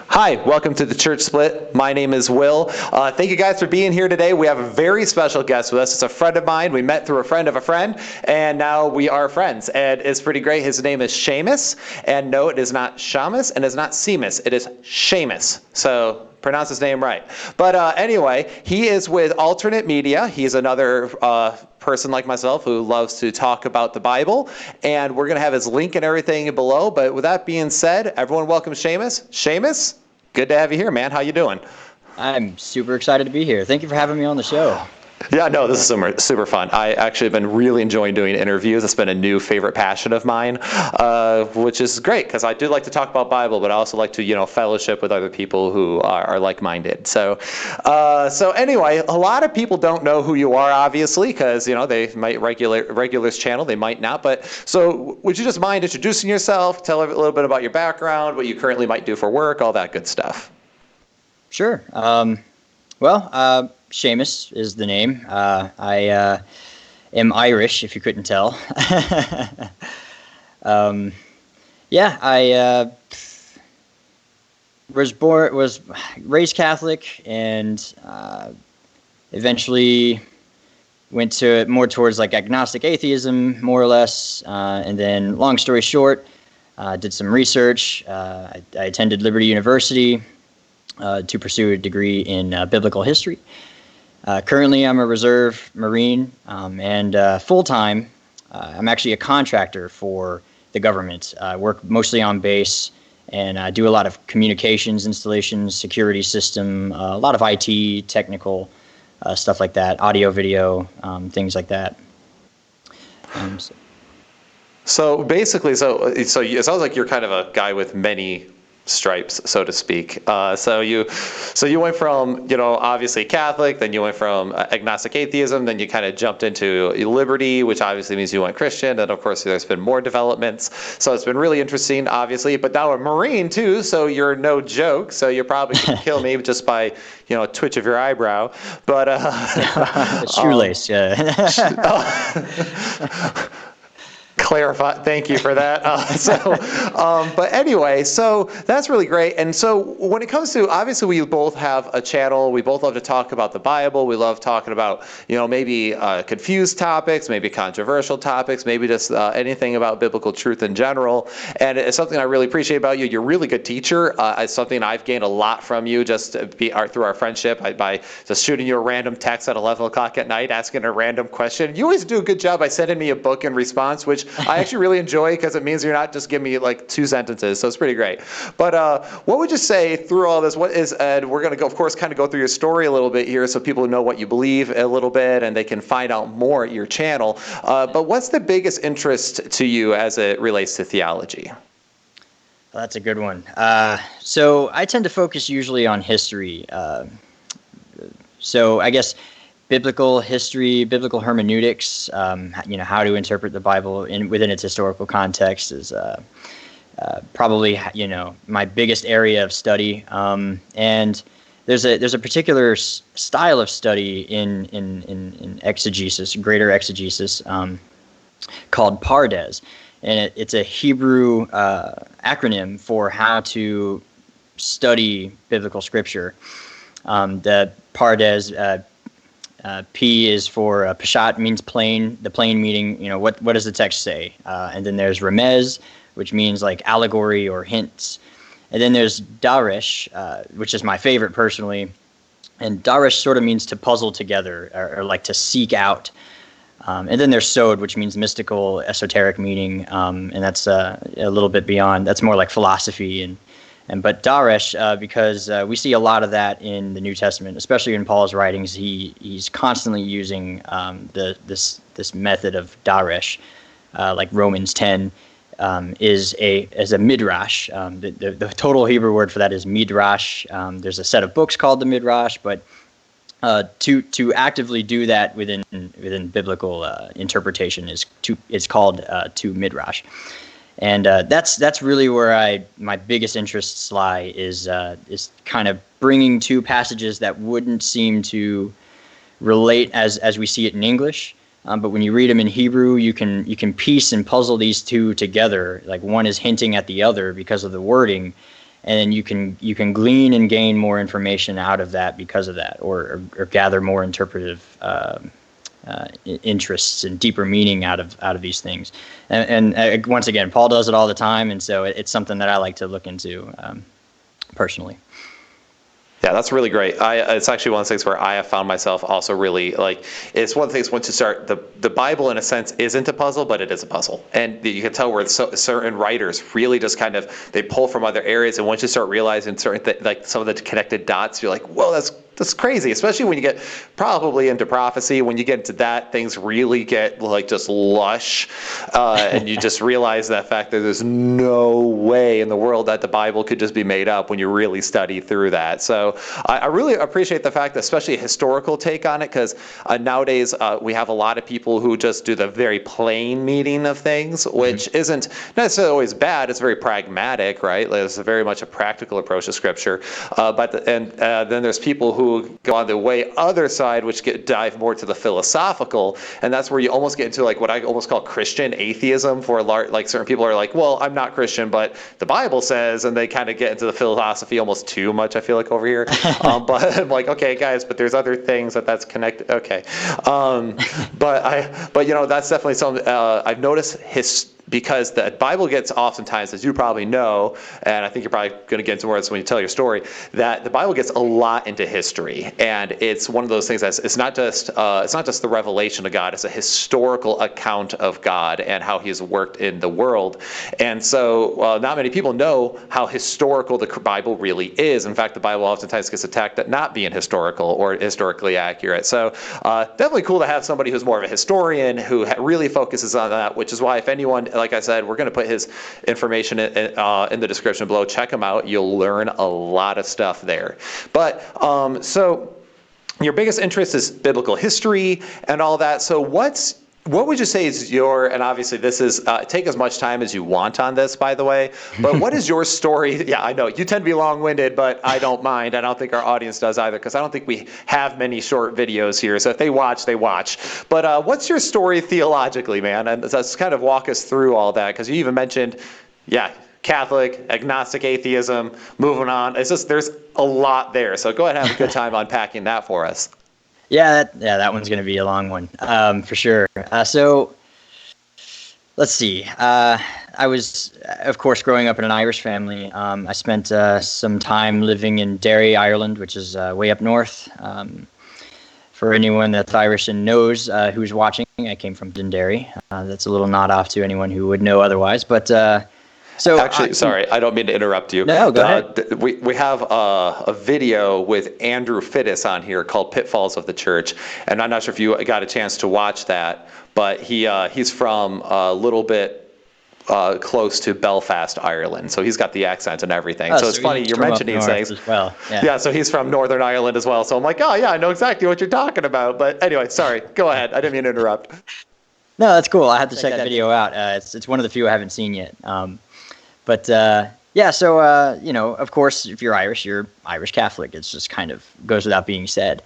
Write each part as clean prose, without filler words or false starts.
Hi, welcome to the Church Split. My name is Will. Thank you guys for being here today. We have a very special guest with us. It's a friend of mine. We met through a friend of a friend, and now we are friends. And it's pretty great. His name is Séamus. And no, it is not Samus, and it's not Seamus. It is Séamus. So pronounce his name right. But anyway, he is with AltarNate Media. He's another person like myself who loves to talk about the Bible, and we're going to have his link and everything below. But with that being said, everyone welcome Séamus. Séamus, good to have you here, man. How you doing? I'm super excited to be here. Thank you for having me on the show. Yeah, no, this is super fun. I actually have been really enjoying doing interviews. It's been a new favorite passion of mine, which is great because I do like to talk about Bible, but I also like to, fellowship with other people who are like-minded. So anyway, a lot of people don't know who you are, obviously, because, they might regulars channel, they might not. But so would you just mind introducing yourself, tell a little bit about your background, what you currently might do for work, all that good stuff? Sure. Séamus is the name. I am Irish, if you couldn't tell. I was raised Catholic, and eventually went to more towards like agnostic atheism, more or less. And then, long story short, did some research. I attended Liberty University to pursue a degree in biblical history. Currently, I'm a reserve Marine, and full-time, I'm actually a contractor for the government. I work mostly on base, and I do a lot of communications installations, security system, a lot of IT, technical stuff like that, audio, video, things like that. So basically, so it sounds like you're kind of a guy with many stripes, so to speak. So you went from, obviously Catholic, then you went from agnostic atheism, then you kind of jumped into liberty, which obviously means you went Christian, and of course there's been more developments. So it's been really interesting, obviously, but now a Marine too, so you're no joke, so you probably can kill me just by, a twitch of your eyebrow. But shoelace, yeah. Clarify. Thank you for that. But anyway, so that's really great. And so when it comes to, obviously we both have a channel. We both love to talk about the Bible. We love talking about, maybe confused topics, maybe controversial topics, maybe just anything about biblical truth in general. And it's something I really appreciate about you. You're a really good teacher. It's something I've gained a lot from you just through our friendship by just shooting you a random text at 11 o'clock at night, asking a random question. You always do a good job by sending me a book in response, which I actually really enjoy because it means you're not just giving me like 2 sentences, so it's pretty great. But what would you say through all this? We're going to go, of course, kind of go through your story a little bit here so people know what you believe a little bit and they can find out more at your channel. But what's the biggest interest to you as it relates to theology? Well, that's a good one. So I tend to focus usually on history. So I guess biblical history, biblical hermeneutics, how to interpret the Bible within its historical context is probably, my biggest area of study. And there's a particular style of study in exegesis, greater exegesis, called pardes. And it's a Hebrew acronym for how to study biblical scripture. The pardes, P is for Peshat, means plain, the plain meaning, what does the text say? And then there's Remez, which means like allegory or hints. And then there's Daresh, which is my favorite personally. And Daresh sort of means to puzzle together or like to seek out. And then there's Sod, which means mystical, esoteric meaning. And that's a little bit beyond, that's more like philosophy but Daresh, because we see a lot of that in the New Testament, especially in Paul's writings. He's constantly using this method of Daresh, like Romans 10 is a midrash. The total Hebrew word for that is midrash. There's a set of books called the midrash, but to actively do that within biblical interpretation is called to midrash. And that's really where my biggest interests lie is kind of bringing two passages that wouldn't seem to relate as we see it in English, But when you read them in Hebrew, you can piece and puzzle these two together. Like one is hinting at the other because of the wording, and you can glean and gain more information out of that because of that, or gather more interpretive interests and deeper meaning out of these things. And once again, Paul does it all the time, and so it's something that I like to look into personally. Yeah, that's really great. It's actually one of the things where I have found myself also really like, it's one of the things once you start, the Bible in a sense isn't a puzzle, but it is a puzzle. And you can tell where certain writers really just kind of, they pull from other areas. And once you start realizing certain like some of the connected dots, you're like, whoa, that's crazy, especially when you get probably into prophecy. When you get into that, things really get like just lush, and you just realize that fact that there's no way in the world that the Bible could just be made up when you really study through that. So I really appreciate the fact that, especially a historical take on it, because nowadays we have a lot of people who just do the very plain meaning of things, which isn't necessarily always bad. It's very pragmatic, right? It's very much a practical approach to Scripture. Then there's people who go on the way other side, which dive more to the philosophical, and that's where you almost get into like what I almost call Christian atheism. For like certain people are like, well, I'm not Christian, but the Bible says, and they kind of get into the philosophy almost too much, I feel like, over here. But I'm like, okay, guys, but there's other things that's connected. Okay, but you know, that's definitely something I've noticed because the Bible gets oftentimes, as you probably know, and I think you're probably going to get into more of this when you tell your story, that the Bible gets a lot into history, and it's one of those things that's it's not just the revelation of God; it's a historical account of God and how He has worked in the world. And so, not many people know how historical the Bible really is. In fact, the Bible oftentimes gets attacked at not being historical or historically accurate. So, definitely cool to have somebody who's more of a historian who really focuses on that. Which is why, if anyone, like I said, we're going to put his information in the description below. Check him out. You'll learn a lot of stuff there. But so your biggest interest is biblical history and all that. So what would you say is and obviously this is, take as much time as you want on this, by the way, but what is your story? Yeah, I know, you tend to be long-winded, but I don't mind. I don't think our audience does either, because I don't think we have many short videos here, so if they watch, they watch. But what's your story theologically, man? And let's kind of walk us through all that, because you even mentioned, Catholic, agnostic atheism, moving on. It's just, there's a lot there, so go ahead and have a good time unpacking that for us. Yeah, that one's going to be a long one, for sure. So let's see. I was, of course, growing up in an Irish family. I spent some time living in Derry, Ireland, which is way up north. For anyone that's Irish and knows who's watching, I came from Derry. That's a little nod off to anyone who would know otherwise. But so actually, sorry, I don't mean to interrupt you. No, go ahead. We have a video with Andrew Fittis on here called Pitfalls of the Church, and I'm not sure if you got a chance to watch that, but he's from a little bit close to Belfast, Ireland, so he's got the accent and everything. So it's funny you're mentioning these things. As well. Yeah, so he's from Northern Ireland as well. So I'm like, oh yeah, I know exactly what you're talking about. But anyway, sorry, go ahead. I didn't mean to interrupt. No, that's cool. I have to check that video out. It's one of the few I haven't seen yet. But so of course, if you're Irish Catholic. It's just kind of goes without being said.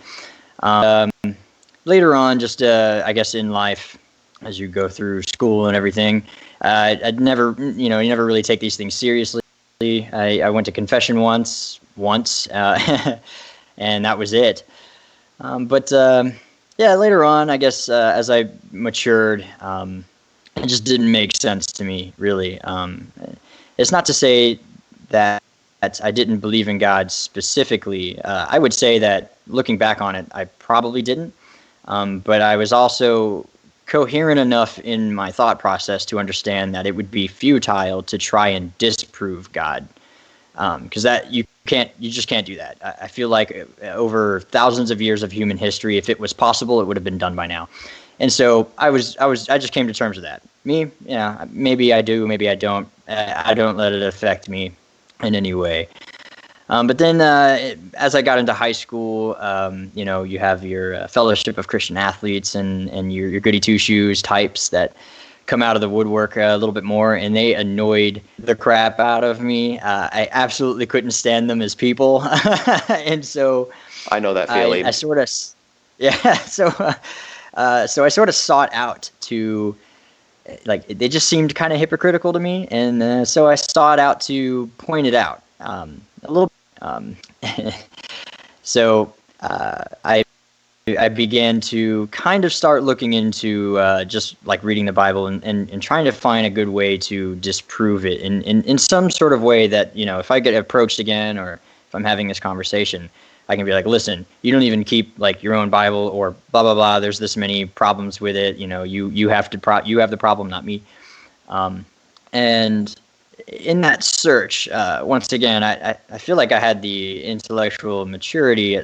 Later on, just I guess in life, as you go through school and everything, I'd never, you never really take these things seriously. I went to confession once, and that was it. Later on, I guess as I matured, it just didn't make sense to me, really. It's not to say that I didn't believe in God specifically. I would say that looking back on it, I probably didn't. But I was also coherent enough in my thought process to understand that it would be futile to try and disprove God. Because you just can't do that. I feel like over thousands of years of human history, if it was possible, it would have been done by now. And so I just came to terms with that. Me, maybe I do, maybe I don't. I don't let it affect me in any way. But then as I got into high school, you have your Fellowship of Christian Athletes and your goody two-shoes types that come out of the woodwork a little bit more, and they annoyed the crap out of me. I absolutely couldn't stand them as people. And so I know that feeling. I sort of, yeah. So So I sort of sought out to, like, they just seemed kind of hypocritical to me, and so I sought out to point it out a little. So I began to kind of start looking into just like reading the Bible and trying to find a good way to disprove it in some sort of way that, if I get approached again, or if I'm having this conversation, I can be like, listen, you don't even keep like your own Bible, or blah, blah, blah. There's this many problems with it. You have you have the problem, not me. And in that search, once again, I feel like I had the intellectual maturity,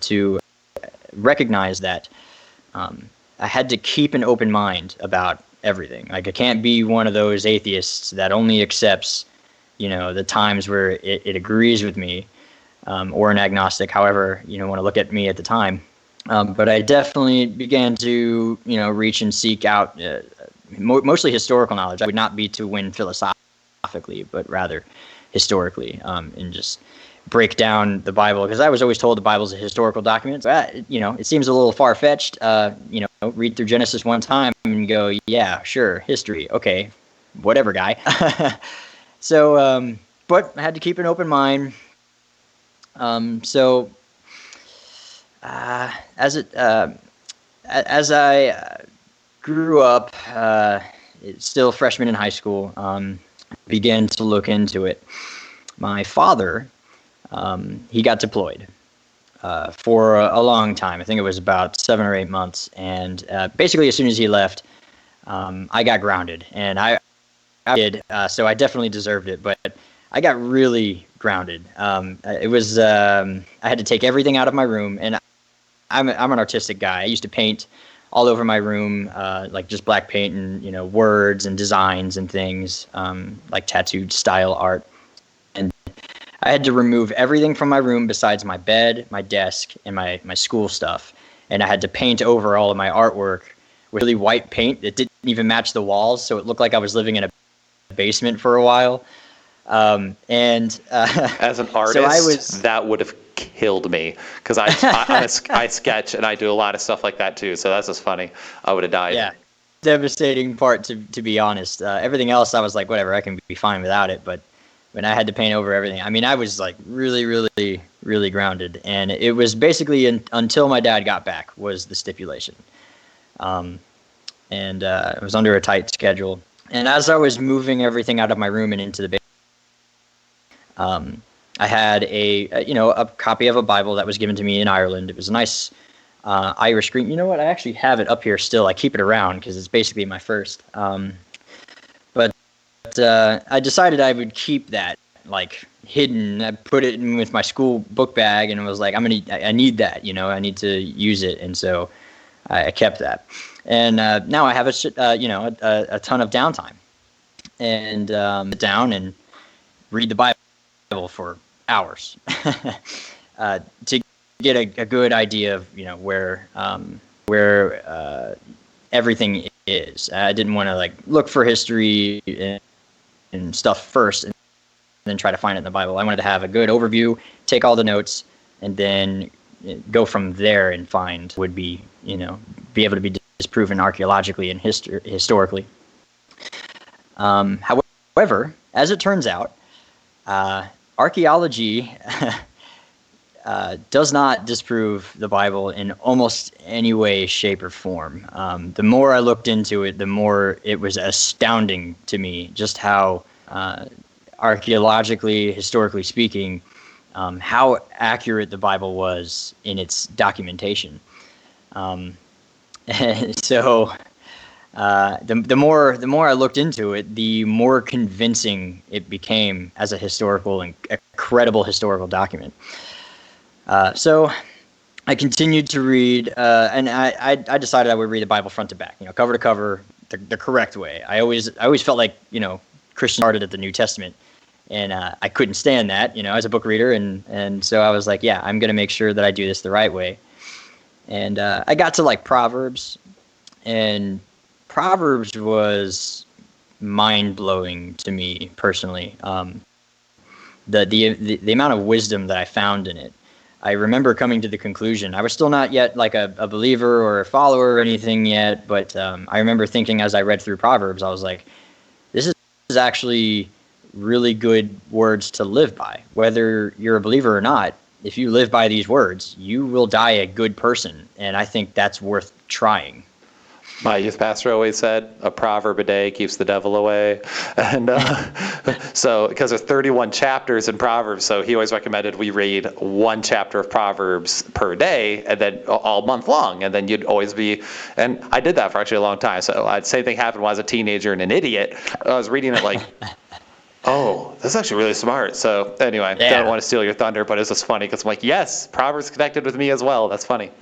to recognize that I had to keep an open mind about everything. Like, I can't be one of those atheists that only accepts, the times where it agrees with me, or an agnostic, however want to look at me at the time. But I definitely began to, reach and seek out mostly historical knowledge. I would not be to win philosophically, but rather historically, and just break down the Bible, because I was always told the Bible's a historical document. So, it seems a little far-fetched. Read through Genesis one time and go, yeah, sure, history, okay, whatever, guy. So, but I had to keep an open mind. So, as I grew up, still freshman in high school, began to look into it. My father, he got deployed for a long time. I think it was about 7 or 8 months. And basically, as soon as he left, I got grounded. And I did, so I definitely deserved it. But I got really grounded. It was I had to take everything out of my room. And I'm an artistic guy. I used to paint all over my room, like just black paint and words and designs and things, like tattooed style art. And I had to remove everything from my room besides my bed, my desk, and my school stuff. And I had to paint over all of my artwork with really white paint that didn't even match the walls, so it looked like I was living in a basement for a while. As an artist, that would have killed me, because I sketch and I do a lot of stuff like that too. So that's just funny. I would have died. Yeah, devastating part, to be honest. Everything else, I was like, whatever, I can be fine without it. But when I had to paint over everything, I mean, I was like really, really, really grounded. And it was basically until my dad got back was the stipulation. It was under a tight schedule. And as I was moving everything out of my room and into the basement, I had a copy of a Bible that was given to me in Ireland. It was a nice Irish green. You know what? I actually have it up here still. I keep it around because it's basically my first. But I decided I would keep that like hidden. I put it in with my school book bag, and I was like, I need that. I need to use it, and so I kept that. And now I have a ton of downtime, and sit down and read the Bible for hours to get a good idea of where everything is. I didn't want to like look for history and stuff first and then try to find it in the Bible. I wanted to have a good overview, take all the notes, and then go from there and find would be able to be disproven archaeologically and historically. However, as it turns out, archaeology does not disprove the Bible in almost any way, shape, or form. The more I looked into it, the more it was astounding to me just how archaeologically, historically speaking, how accurate the Bible was in its documentation. So the more I looked into it, the more convincing it became as a historical and a credible historical document. So I continued to read, and I decided I would read the Bible front to back, cover to cover, the correct way. I always felt like Christians started at the New Testament, and I couldn't stand that, as a book reader, and so I was like, yeah, I'm gonna make sure that I do this the right way. And I got to like Proverbs, and Proverbs was mind-blowing to me personally. The amount of wisdom that I found in it, I remember coming to the conclusion. I was still not yet like a believer or a follower or anything yet, but I remember thinking as I read through Proverbs, I was like, this is actually really good words to live by. Whether you're a believer or not, if you live by these words, you will die a good person. And I think that's worth trying. My youth pastor always said, a proverb a day keeps the devil away. And so, because there's 31 chapters in Proverbs, so he always recommended we read one chapter of Proverbs per day, and then all month long. And then you'd always be, and I did that for actually a long time. So same thing happened when I was a teenager and an idiot. I was reading it like, oh, that's actually really smart. So anyway, don't want to steal your thunder, but it's just funny because I'm like, yes, Proverbs connected with me as well. That's funny.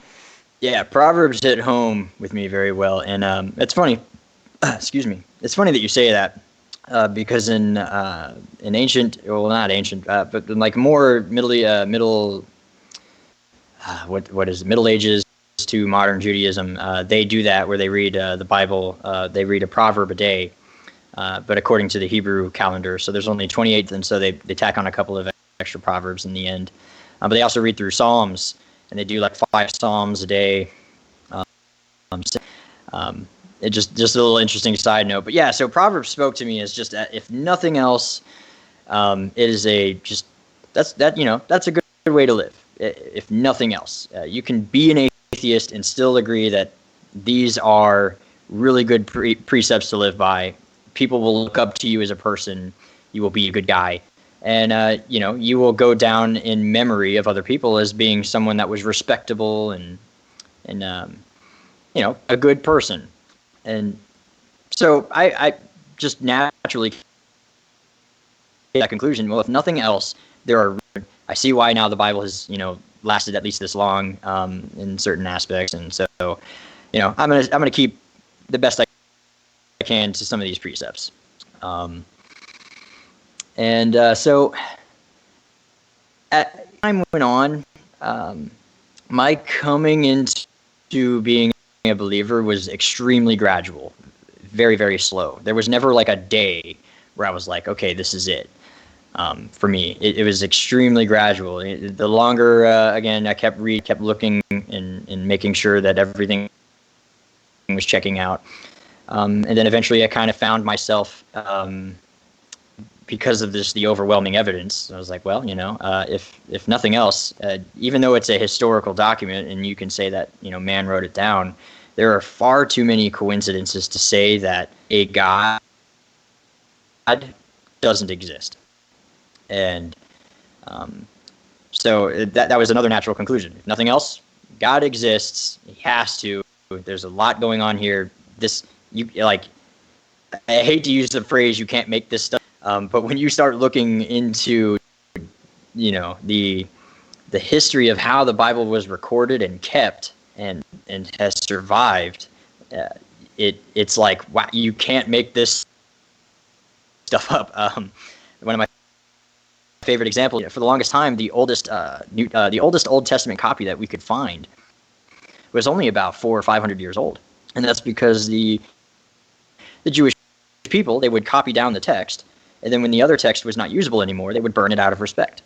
Yeah, Proverbs hit home with me very well, and it's funny. Excuse me. It's funny that you say that because in ancient, well, not ancient, but in like more Middle Ages to modern Judaism, they do that where they read the Bible. They read a proverb a day, but according to the Hebrew calendar, so there's only 28, and so they tack on a couple of extra proverbs in the end. But they also read through Psalms. And they do like 5 Psalms a day. It just a little interesting side note. But yeah, so Proverbs spoke to me as just, if nothing else, it is that's a good way to live. If nothing else, you can be an atheist and still agree that these are really good precepts to live by. People will look up to you as a person. You will be a good guy. And, you will go down in memory of other people as being someone that was respectable and a good person. And so I just naturally came to that conclusion. Well, if nothing else, I see why now the Bible has, lasted at least this long in certain aspects. And so, I'm gonna keep the best I can to some of these precepts. So as time went on, my coming into being a believer was extremely gradual, very, very slow. There was never like a day where I was like, okay, this is it. For me, it was extremely gradual. The longer, again, I kept looking and making sure that everything was checking out. And then eventually I kind of found myself, because of the overwhelming evidence, I was like, well, if nothing else, even though it's a historical document and you can say that, man wrote it down, there are far too many coincidences to say that a God doesn't exist. And so that was another natural conclusion. If nothing else, God exists. He has to. There's a lot going on here. I hate to use the phrase, you can't make this stuff. But when you start looking into, the history of how the Bible was recorded and kept and has survived, it's like, wow, you can't make this stuff up. One of my favorite examples, for the longest time, the oldest Old Testament copy that we could find was only about 400 or 500 years old, and that's because the Jewish people, they would copy down the text. And then when the other text was not usable anymore, they would burn it out of respect.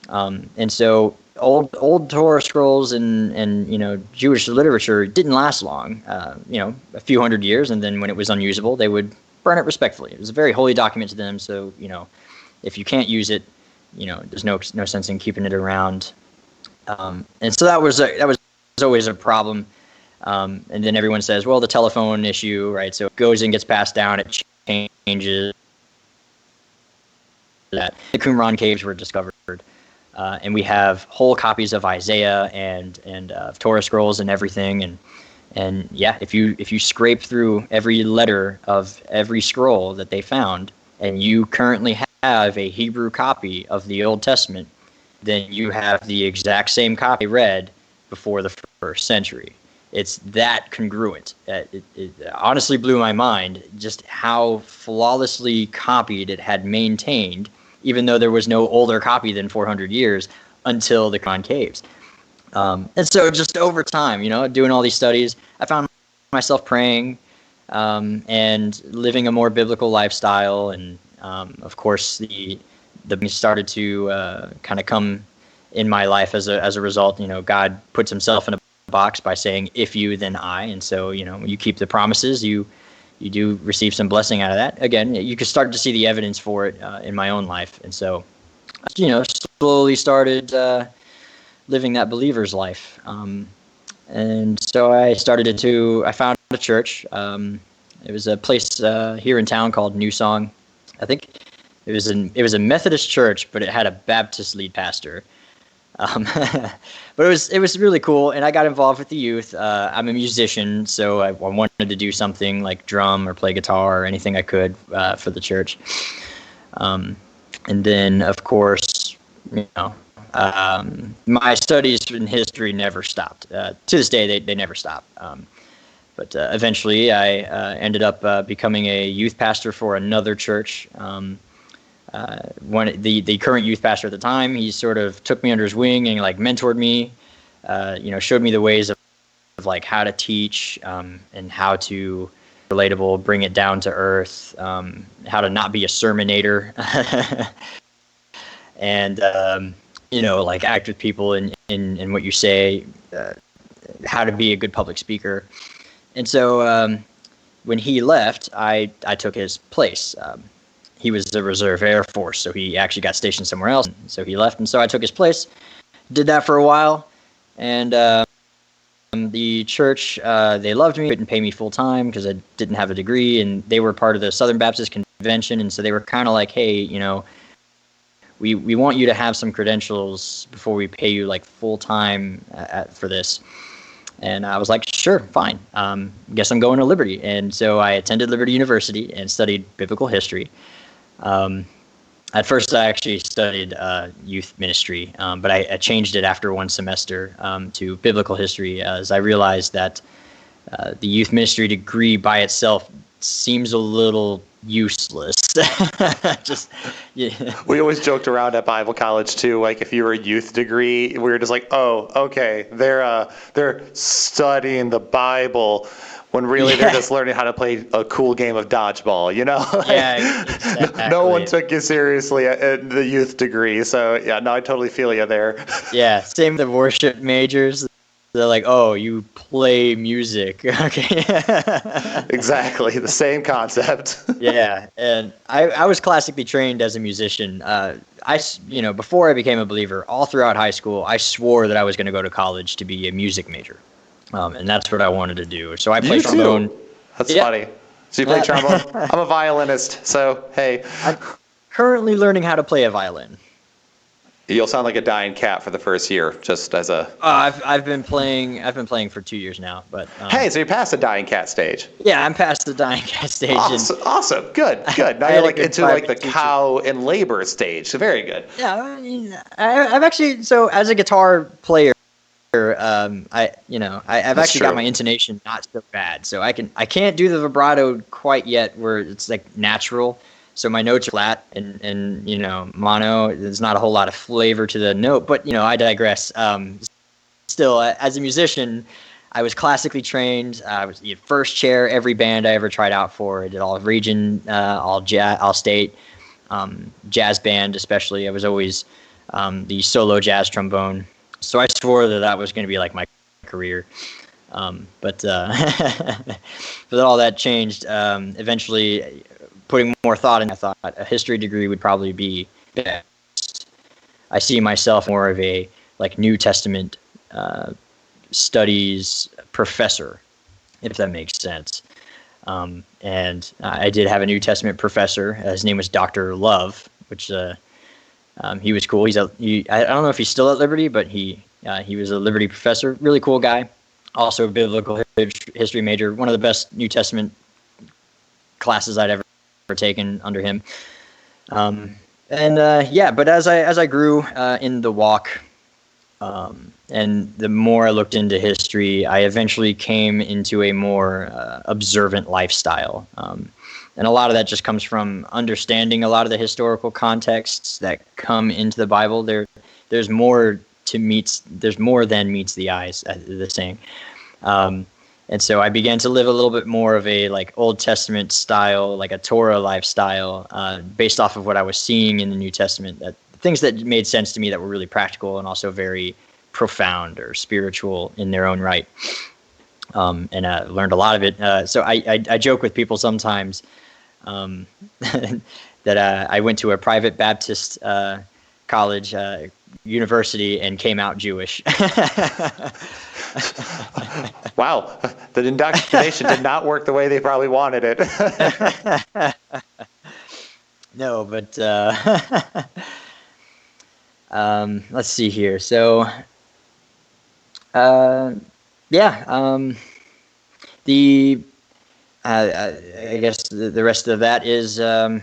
And so old Torah scrolls and Jewish literature didn't last long, a few hundred years. And then when it was unusable, they would burn it respectfully. It was a very holy document to them. So, if you can't use it, there's no sense in keeping it around. And so that was always a problem. And then everyone says, well, the telephone issue, right? So it goes and gets passed down, it changes. That the Qumran caves were discovered, and we have whole copies of Isaiah and Torah scrolls and everything. And yeah, if you scrape through every letter of every scroll that they found, and you currently have a Hebrew copy of the Old Testament, then you have the exact same copy read before the first century. It's that congruent. It honestly blew my mind just how flawlessly copied it had maintained, even though there was no older copy than 400 years until the Qumran caves. And so just over time, doing all these studies, I found myself praying and living a more biblical lifestyle. And of course, the started to kind of come in my life as a result. God puts himself in a box by saying, if you, then I. And so, when you keep the promises, you do receive some blessing out of that. Again, you can start to see the evidence for it in my own life. And so, slowly started living that believer's life. And so I found a church. It was a place here in town called New Song. I think it was a Methodist church, but it had a Baptist lead pastor. But it was really cool, and I got involved with the youth. I'm a musician, so I wanted to do something like drum or play guitar or anything I could for the church. And then, of course, my studies in history never stopped. To this day, they never stop. But eventually, I ended up becoming a youth pastor for another church. The current youth pastor at the time, he sort of took me under his wing and mentored me, showed me the ways of how to teach and how to relatable, bring it down to earth, how to not be a sermonator, and act with people in what you say, how to be a good public speaker. And so when he left, I took his place. He was the Reserve Air Force, so he actually got stationed somewhere else. So he left, and so I took his place. Did that for a while, and the church, they loved me, couldn't pay me full time because I didn't have a degree, and they were part of the Southern Baptist Convention, and so they were kind of like, hey, we want you to have some credentials before we pay you full time for this. And I was like, sure, fine. Guess I'm going to Liberty. And so I attended Liberty University and studied biblical history. At first, I actually studied youth ministry, but I changed it after one semester to biblical history, as I realized that the youth ministry degree by itself seems a little useless. We always joked around at Bible college too, if you were a youth degree, we were just like, oh, okay, they're studying the Bible, when really they're just learning how to play a cool game of dodgeball, Yeah, exactly. No one took you seriously at the youth degree, so yeah, no, I totally feel you there. Yeah, same with the worship majors. They're like, oh, you play music. Okay. Exactly, the same concept. Yeah, and I was classically trained as a musician. Before I became a believer, all throughout high school, I swore that I was going to go to college to be a music major. And that's what I wanted to do. So I played trombone. That's funny. So you play trombone? I'm a violinist, so hey. I'm currently learning how to play a violin. You'll sound like a dying cat for the first year, just as a. I've been playing for 2 years now, but. Hey, so you're past the dying cat stage. Yeah, I'm past the dying cat stage. Awesome. Good. Now you're into the cow in labor stage. So very good. Yeah, I've actually, so as a guitar player, I've actually got my intonation not so bad, so I can't do the vibrato quite yet where it's natural. So my notes are flat and mono. There's not a whole lot of flavor to the note, but I digress. Still, as a musician, I was classically trained. I was the first chair every band I ever tried out for. I did all region, all jazz, all state, jazz band especially. I was always the solo jazz trombone. So I swore that was going to be my career. But all that changed. Eventually, putting more thought in, I thought a history degree would probably be best. I see myself more of a New Testament studies professor, if that makes sense. And I did have a New Testament professor. His name was Dr. Love, which he was cool. I don't know if he's still at Liberty, but he was a Liberty professor. Really cool guy. Also a biblical history major. One of the best New Testament classes I'd ever taken under him. But as I grew in the walk, and the more I looked into history, I eventually came into a more observant lifestyle. And a lot of that just comes from understanding a lot of the historical contexts that come into the Bible. There's more than meets the eyes, the saying. And so I began to live a little bit more of a Old Testament style, a Torah lifestyle, based off of what I was seeing in the New Testament, that things that made sense to me that were really practical and also very profound or spiritual in their own right. And learned a lot of it. So I joke with people sometimes that I went to a private Baptist college, university, and came out Jewish. Wow, the indoctrination did not work the way they probably wanted it. No, but let's see here. So, yeah, the I guess the rest of that is that.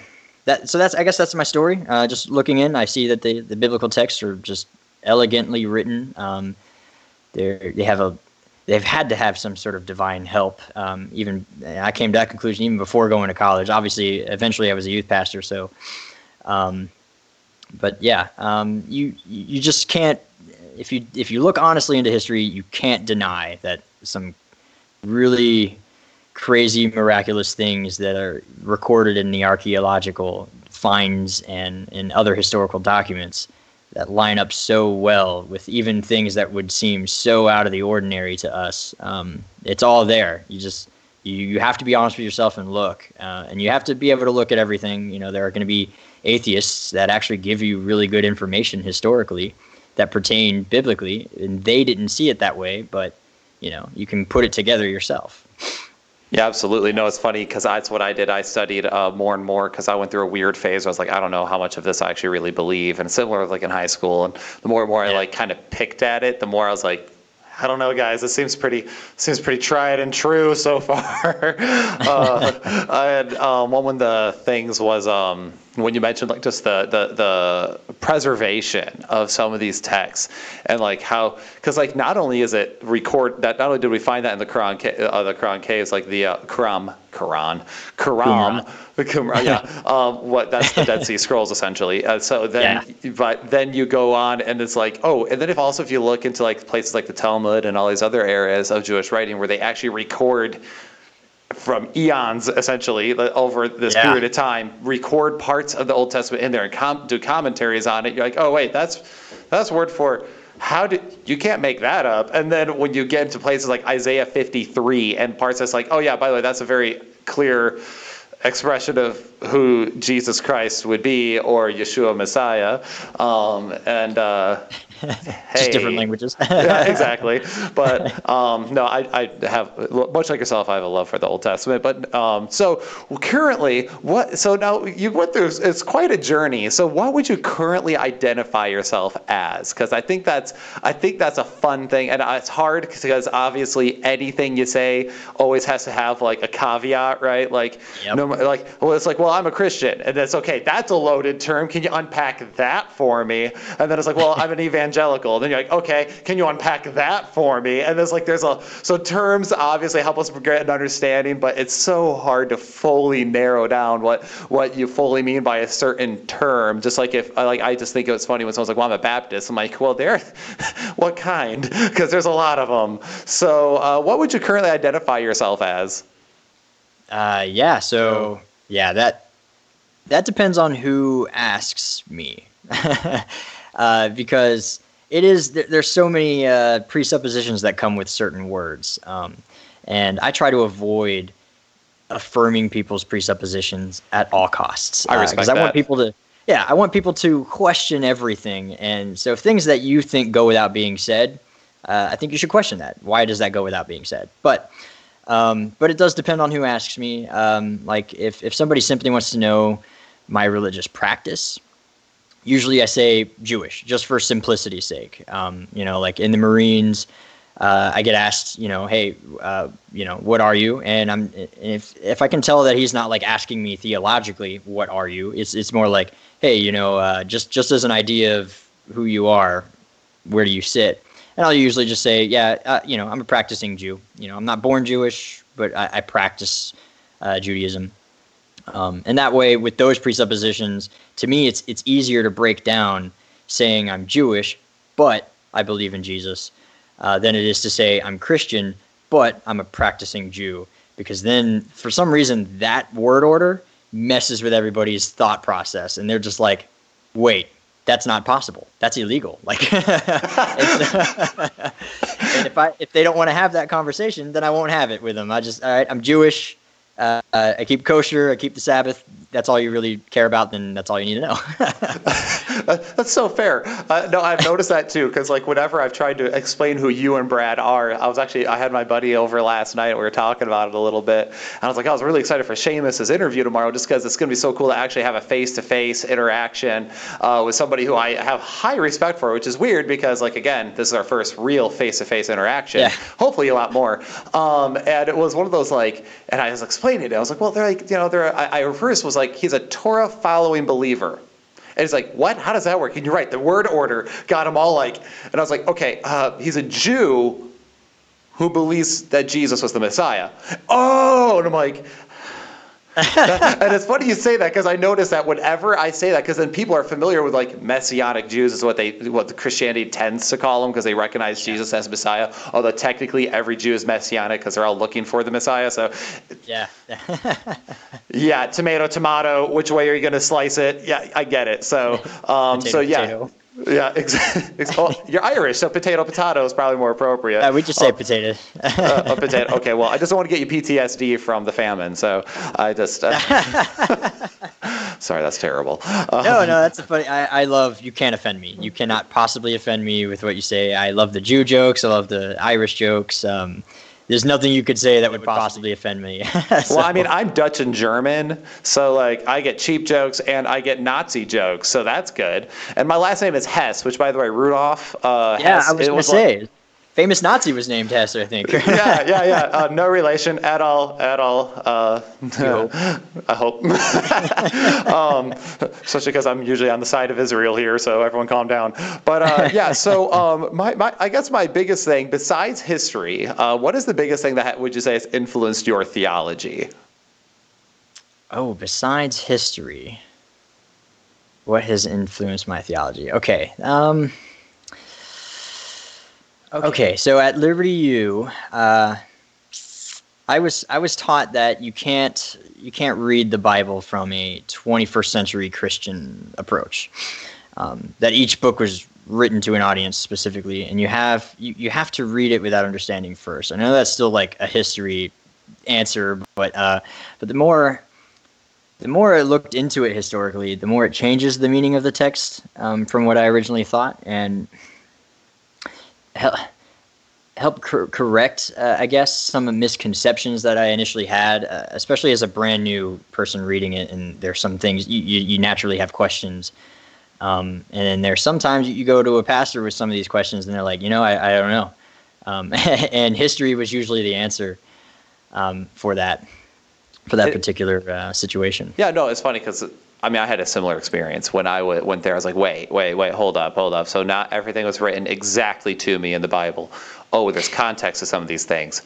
So I guess that's my story. Just looking in, I see that the biblical texts are just elegantly written. They've had to have some sort of divine help. Even I came to that conclusion even before going to college. Obviously, eventually I was a youth pastor. So, but yeah, you just can't. If you look honestly into history, you can't deny that some really crazy, miraculous things that are recorded in the archaeological finds and in other historical documents that line up so well with even things that would seem so out of the ordinary to us. It's all there. You have to be honest with yourself and look, and you have to be able to look at everything. You know, there are going to be atheists that actually give you really good information historically that pertain biblically, and they didn't see it that way, but you know, you can put it together yourself. Yeah, absolutely. No, it's funny because that's what I did. I studied more and more because I went through a weird phase. I was like, I don't know how much of this I actually really believe. And similar like in high school. And the more and more I like kind of picked at it, the more I was like, I don't know, guys. This seems pretty tried and true so far. I had one of the things was when you mentioned like just the preservation of some of these texts and like how, because like not only is it not only did we find that in the Quran caves, like the Quran, what that's the Dead Sea Scrolls essentially. But then you go on and it's like, oh, and then if you look into like places like the Talmud and all these other areas of Jewish writing where they actually record from eons essentially over this period of time, record parts of the Old Testament in there and do commentaries on it. You're like, oh wait, that's word for. You can't make that up. And then when you get into places like Isaiah 53 and parts that's like, oh yeah, by the way, that's a very clear expression of who Jesus Christ would be, or Yeshua Messiah. Just different languages. Yeah, exactly. But no, I have, much like yourself, I have a love for the Old Testament. But so currently, so now you went through, it's quite a journey. So what would you currently identify yourself as? Because I think that's a fun thing, and it's hard because obviously anything you say always has to have like a caveat, right? Like, it's like, well, I'm a Christian, and that's okay. That's a loaded term. Can you unpack that for me? And then it's like, well, I'm an evangelical. Then you're like, okay, can you unpack that for me? And there's like, so terms obviously help us get an understanding, but it's so hard to fully narrow down what you fully mean by a certain term. Just like I just think it was funny when someone's like, well, I'm a Baptist. I'm like, well, what kind? Because there's a lot of them. So what would you currently identify yourself as? That depends on who asks me. Because there's so many presuppositions that come with certain words. And I try to avoid affirming people's presuppositions at all costs. I respect that. I want people to question everything. And so things that you think go without being said, I think you should question that. Why does that go without being said? But it does depend on who asks me. Like if somebody simply wants to know my religious practice, usually I say Jewish, just for simplicity's sake. Like in the Marines, I get asked, hey, what are you? And if I can tell that he's not like asking me theologically, what are you? It's more like, hey, just as an idea of who you are, where do you sit? And I'll usually just say, I'm a practicing Jew. I'm not born Jewish, but I practice Judaism. And that way, with those presuppositions, to me, it's easier to break down saying I'm Jewish, but I believe in Jesus, than it is to say I'm Christian, but I'm a practicing Jew. Because then, for some reason, that word order messes with everybody's thought process. And they're just like, wait, that's not possible. That's illegal. Like, and if they don't want to have that conversation, then I won't have it with them. All right, I'm Jewish. I keep kosher. I keep the Sabbath. That's all you really care about. Then that's all you need to know. That's so fair. No, I've noticed that too, because like whenever I've tried to explain who you and Brad are, I had my buddy over last night. We were talking about it a little bit, and I was like, I was really excited for Séamus' interview tomorrow, just because it's going to be so cool to actually have a face-to-face interaction with somebody who I have high respect for, which is weird because, like, again, this is our first real face-to-face interaction. Yeah. Hopefully a lot more. And it was one of those like, and I was explaining it. I was like, well, they're like, I first was like, he's a Torah following believer. And it's like, what? How does that work? And you're right, the word order got them all like, and I was like, okay, he's a Jew who believes that Jesus was the Messiah. Oh, and I'm like, and it's funny you say that, because I notice that whenever I say that, because then people are familiar with like Messianic Jews is what the Christianity tends to call them, because they recognize Jesus as Messiah. Although technically every Jew is Messianic because they're all looking for the Messiah. So yeah, yeah, tomato. Which way are you going to slice it? Yeah, I get it. So potato. Yeah, exactly. Well, you're Irish, so potato is probably more appropriate. We just say potato. A potato. Okay, well, I just don't want to get you PTSD from the famine, so I just... Sorry, that's terrible. No, that's funny. I love, you can't offend me. You cannot possibly offend me with what you say. I love the Jew jokes. I love the Irish jokes. There's nothing you could say that would possibly offend me. Well, I mean, I'm Dutch and German, so like I get cheap jokes and I get Nazi jokes, so that's good. And my last name is Hess, which, by the way, Rudolph. Hess, I was going to say, famous Nazi was named Hess, I think. Yeah. No relation at all. I hope. Especially because I'm usually on the side of Israel here, so everyone calm down. But yeah, so I guess my biggest thing, besides history, what is the biggest thing that would you say has influenced your theology? Oh, besides history, what has influenced my theology? Okay. Okay, so at Liberty U, I was taught that you can't read the Bible from a 21st century Christian approach. That each book was written to an audience specifically, and you have to read it without understanding first. I know that's still like a history answer, but the more I looked into it historically, the more it changes the meaning of the text from what I originally thought, and help correct, I guess, some misconceptions that I initially had, especially as a brand new person reading it. And there's some things you naturally have questions. And then there's sometimes you go to a pastor with some of these questions and they're like, I don't know. And history was usually the answer for that particular situation. Yeah, no, it's funny because I mean, I had a similar experience when I went there. I was like, wait, hold up. So not everything was written exactly to me in the Bible. Oh, there's context to some of these things.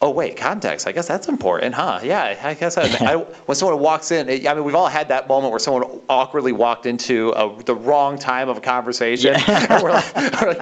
Oh, wait, context. I guess that's important, huh? Yeah, I guess when someone walks in, I mean, we've all had that moment where someone awkwardly walked into the wrong time of a conversation. Yeah. And we're like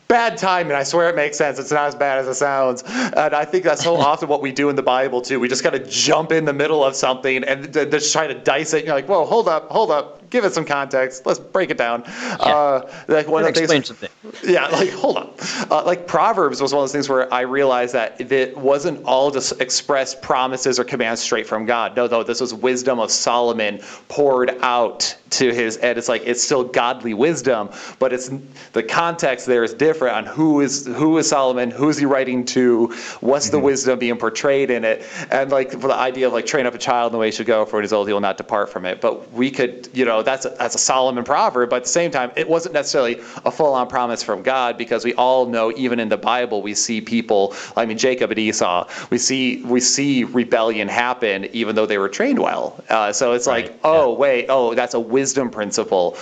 bad timing. I swear it makes sense. It's not as bad as it sounds. And I think that's so often what we do in the Bible too. We just kind of jump in the middle of something and just try to dice it. And you're like, whoa, hold up. Give it some context. Let's break it down. Yeah. Like one of the explain things, something. Yeah, like hold up. Like Proverbs was one of those things where I realized that it wasn't all just express promises or commands straight from God. No, this was wisdom of Solomon poured out to his, and it's like it's still godly wisdom, but it's the context there is different on who is Solomon, who is he writing to, what's the wisdom being portrayed in it, and like for the idea of like train up a child in the way he should go, for when he's old he will not depart from it. But we could, that's a Solomon proverb, but at the same time it wasn't necessarily a full-on promise from God, because we all know even in the Bible we see people, I mean Jacob and Esau, we see rebellion happen even though they were trained well. So it's right. Like, wait, that's a wisdom principle.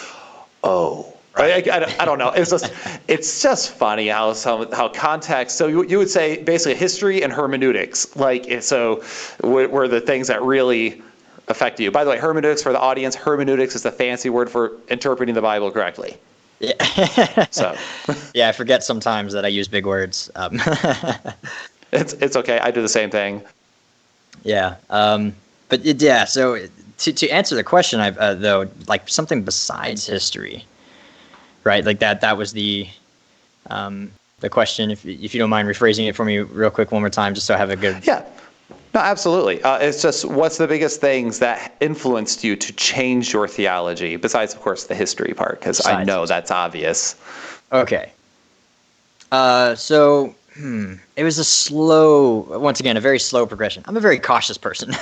Right. I don't know. It's just funny how context. So you would say basically history and hermeneutics, were the things that really affect you. By the way, hermeneutics for the audience. Hermeneutics is the fancy word for interpreting the Bible correctly. Yeah. So. Yeah, I forget sometimes that I use big words. It's okay. I do the same thing. Yeah. Yeah. So to answer the question, I've though, like something besides history, right? Like that was the question. If you don't mind rephrasing it for me real quick one more time, just so I have a good. Yeah. No, absolutely. It's just, what's the biggest things that influenced you to change your theology, besides, of course, the history part, because I know that's obvious. Okay. So it was once again, a very slow progression. I'm a very cautious person.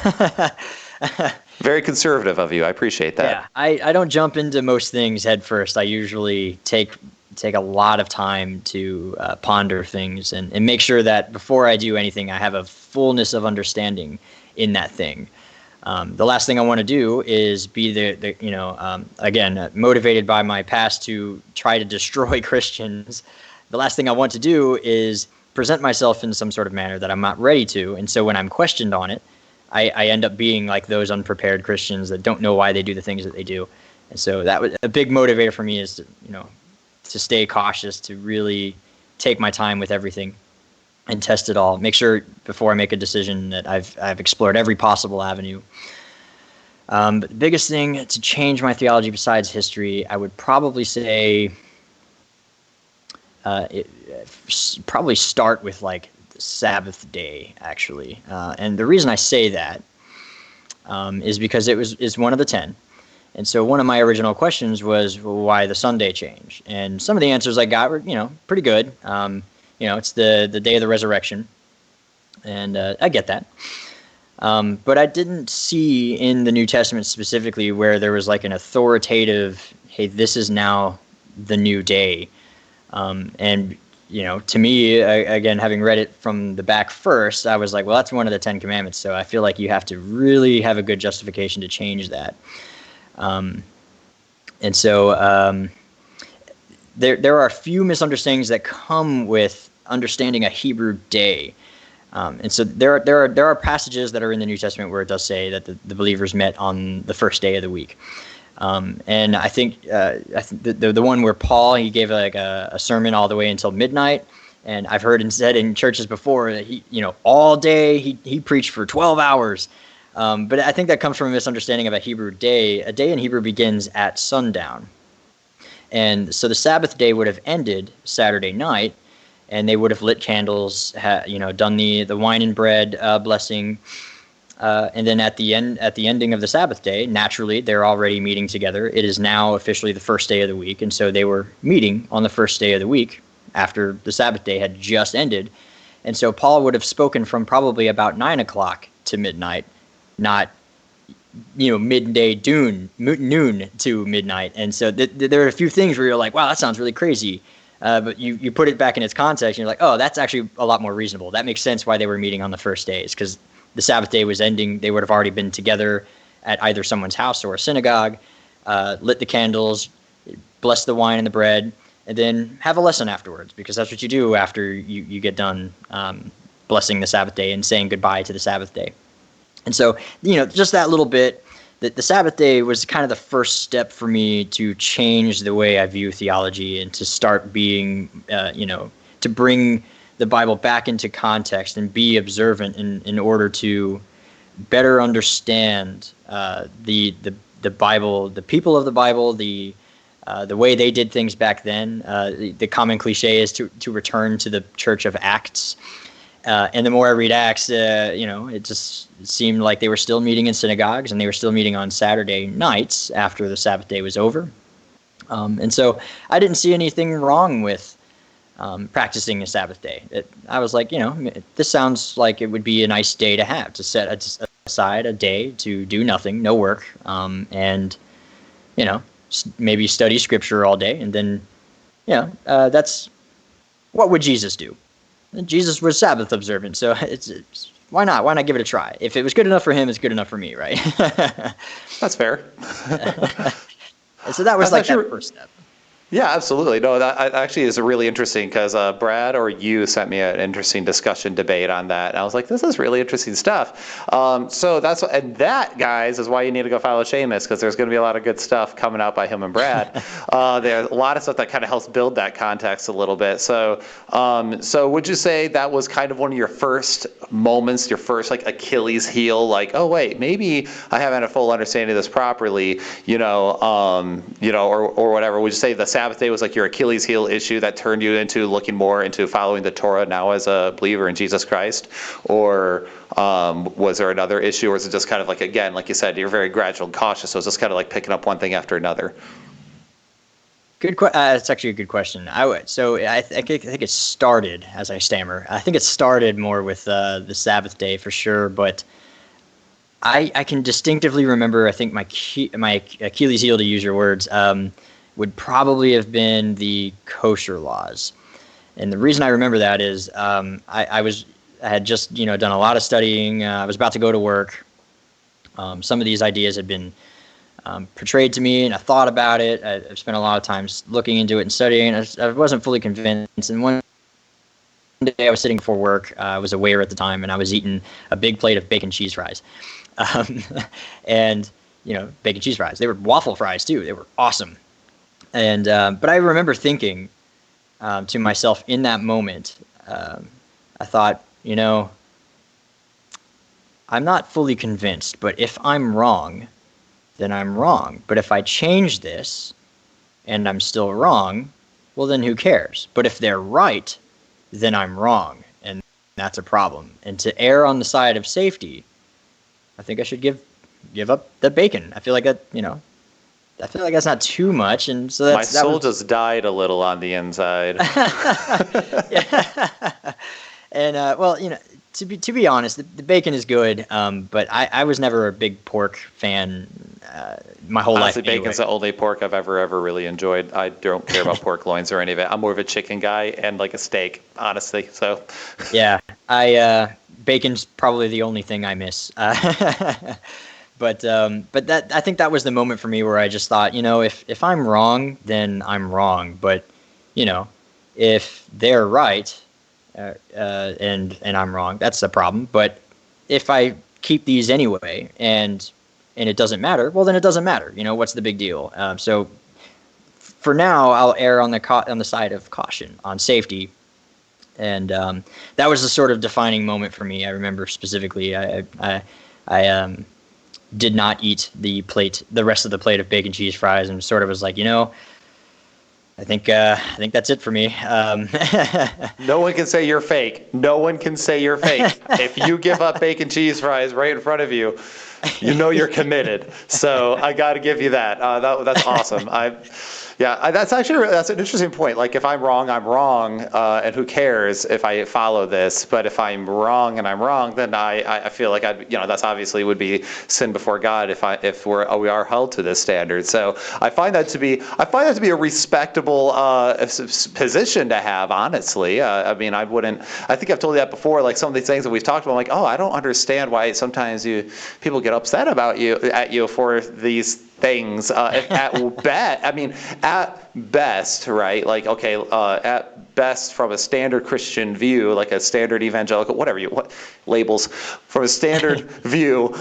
Very conservative of you. I appreciate that. Yeah, I don't jump into most things head first. I usually take a lot of time to ponder things and make sure that before I do anything, I have a fullness of understanding in that thing. The last thing I want to do is be again, motivated by my past to try to destroy Christians. The last thing I want to do is present myself in some sort of manner that I'm not ready to. And so when I'm questioned on it, I end up being like those unprepared Christians that don't know why they do the things that they do. And so that was a big motivator for me, is to stay cautious, to really take my time with everything and test it all. Make sure before I make a decision that I've explored every possible avenue. But the biggest thing to change my theology besides history, I would probably say probably start with like the Sabbath day, actually. And the reason I say that is because is one of the 10. And so one of my original questions was, well, why the Sunday change? And some of the answers I got were, pretty good. It's the day of the resurrection, and I get that. But I didn't see in the New Testament specifically where there was like an authoritative, hey, this is now the new day. And to me, again, having read it from the back first, I was like, well, that's one of the 10 commandments. So I feel like you have to really have a good justification to change that. And so there are a few misunderstandings that come with understanding a Hebrew day. And so there are passages that are in the New Testament where it does say that the believers met on the first day of the week. And I think the one where Paul, he gave like a sermon all the way until midnight. And I've heard and said in churches before that he, all day he preached for 12 hours. But I think that comes from a misunderstanding of a Hebrew day. A day in Hebrew begins at sundown. And so the Sabbath day would have ended Saturday night, and they would have lit candles, done the wine and bread blessing. And then at the ending of the Sabbath day, naturally, they're already meeting together. It is now officially the first day of the week. And so they were meeting on the first day of the week after the Sabbath day had just ended. And so Paul would have spoken from probably about 9 o'clock to midnight, not midday noon to midnight. And so there are a few things where you're like, wow, that sounds really crazy. But you put it back in its context, and you're like, oh, that's actually a lot more reasonable. That makes sense why they were meeting on the first days, because the Sabbath day was ending. They would have already been together at either someone's house or a synagogue, lit the candles, blessed the wine and the bread, and then have a lesson afterwards, because that's what you do after you get done blessing the Sabbath day and saying goodbye to the Sabbath day. And so, just that little bit, that the Sabbath day was kind of the first step for me to change the way I view theology and to start being, to bring the Bible back into context and be observant in order to better understand the Bible, the people of the Bible, the way they did things back then. The common cliche is to return to the Church of Acts. And the more I read Acts, it just seemed like they were still meeting in synagogues, and they were still meeting on Saturday nights after the Sabbath day was over. And so I didn't see anything wrong with practicing a Sabbath day. I was like, this sounds like it would be a nice day to have, to set aside a day to do nothing, no work, and, maybe study scripture all day. And then, that's what would Jesus do? Jesus was Sabbath observant, so it's why not? Why not give it a try? If it was good enough for him, it's good enough for me, right? That's fair. So that was like that first step. Yeah, absolutely. No, that actually is really interesting because Brad or you sent me an interesting discussion debate on that. And I was like, this is really interesting stuff. So and that, guys, is why you need to go follow Séamus, because there's going to be a lot of good stuff coming out by him and Brad. There's a lot of stuff that kind of helps build that context a little bit. So, so would you say that was kind of one of your first moments, your first like Achilles heel, like, oh wait, maybe I haven't had a full understanding of this properly, or whatever? Would you say the Sabbath day was like your Achilles heel issue that turned you into looking more into following the Torah now as a believer in Jesus Christ? Or was there another issue, or is it just kind of like, again, like you said, you're very gradual and cautious, so it's just kind of like picking up one thing after another? It's actually a good question. I think it started, as I stammer, I think it started more with the Sabbath day for sure, but I can distinctively remember, I think my Achilles heel, to use your words, would probably have been the kosher laws. And the reason I remember that is I had just done a lot of studying. I was about to go to work. Some of these ideas had been portrayed to me, and I thought about it. I've spent a lot of time looking into it and studying. I wasn't fully convinced. And one day I was sitting before work. I was aware at the time, and I was eating a big plate of bacon cheese fries. And bacon cheese fries. They were waffle fries too. They were awesome. And but I remember thinking to myself in that moment, I thought, I'm not fully convinced, but if I'm wrong, then I'm wrong. But if I change this and I'm still wrong, well, then who cares? But if they're right, then I'm wrong, and that's a problem. And to err on the side of safety, I think I should give up the bacon. I feel like that, I feel like that's not too much, and so my soul just died a little on the inside. Yeah. And well, to be honest, the bacon is good, but I was never a big pork fan my whole life. Honestly, bacon's the only pork I've ever really enjoyed. I don't care about pork loins or any of it. I'm more of a chicken guy and like a steak, honestly. So yeah, bacon's probably the only thing I miss. But that, I think that was the moment for me where I just thought, if I'm wrong, then I'm wrong. But if they're right, and I'm wrong, that's the problem. But if I keep these anyway, and it doesn't matter, well, then it doesn't matter. What's the big deal? So for now, I'll err on the side of caution, on safety. And that was the sort of defining moment for me. I remember specifically, I did not eat the rest of the plate of bacon cheese fries, and sort of was like, I think that's it for me. No one can say you're fake. No one can say you're fake. If you give up bacon cheese fries right in front of you, you're committed. So I got to give you that. That's awesome. That's an interesting point. Like, if I'm wrong, I'm wrong, and who cares if I follow this? But if I'm wrong and I'm wrong, then I feel like that's obviously would be sin before God if we are held to this standard. So I find that to be a respectable position to have. Honestly, I think I've told you that before. Like, some of these things that we've talked about, I'm like, oh, I don't understand why sometimes people get upset at you for these things. At best, right? Like, okay, at best, from a standard Christian view, like a standard evangelical, what labels, from a standard view,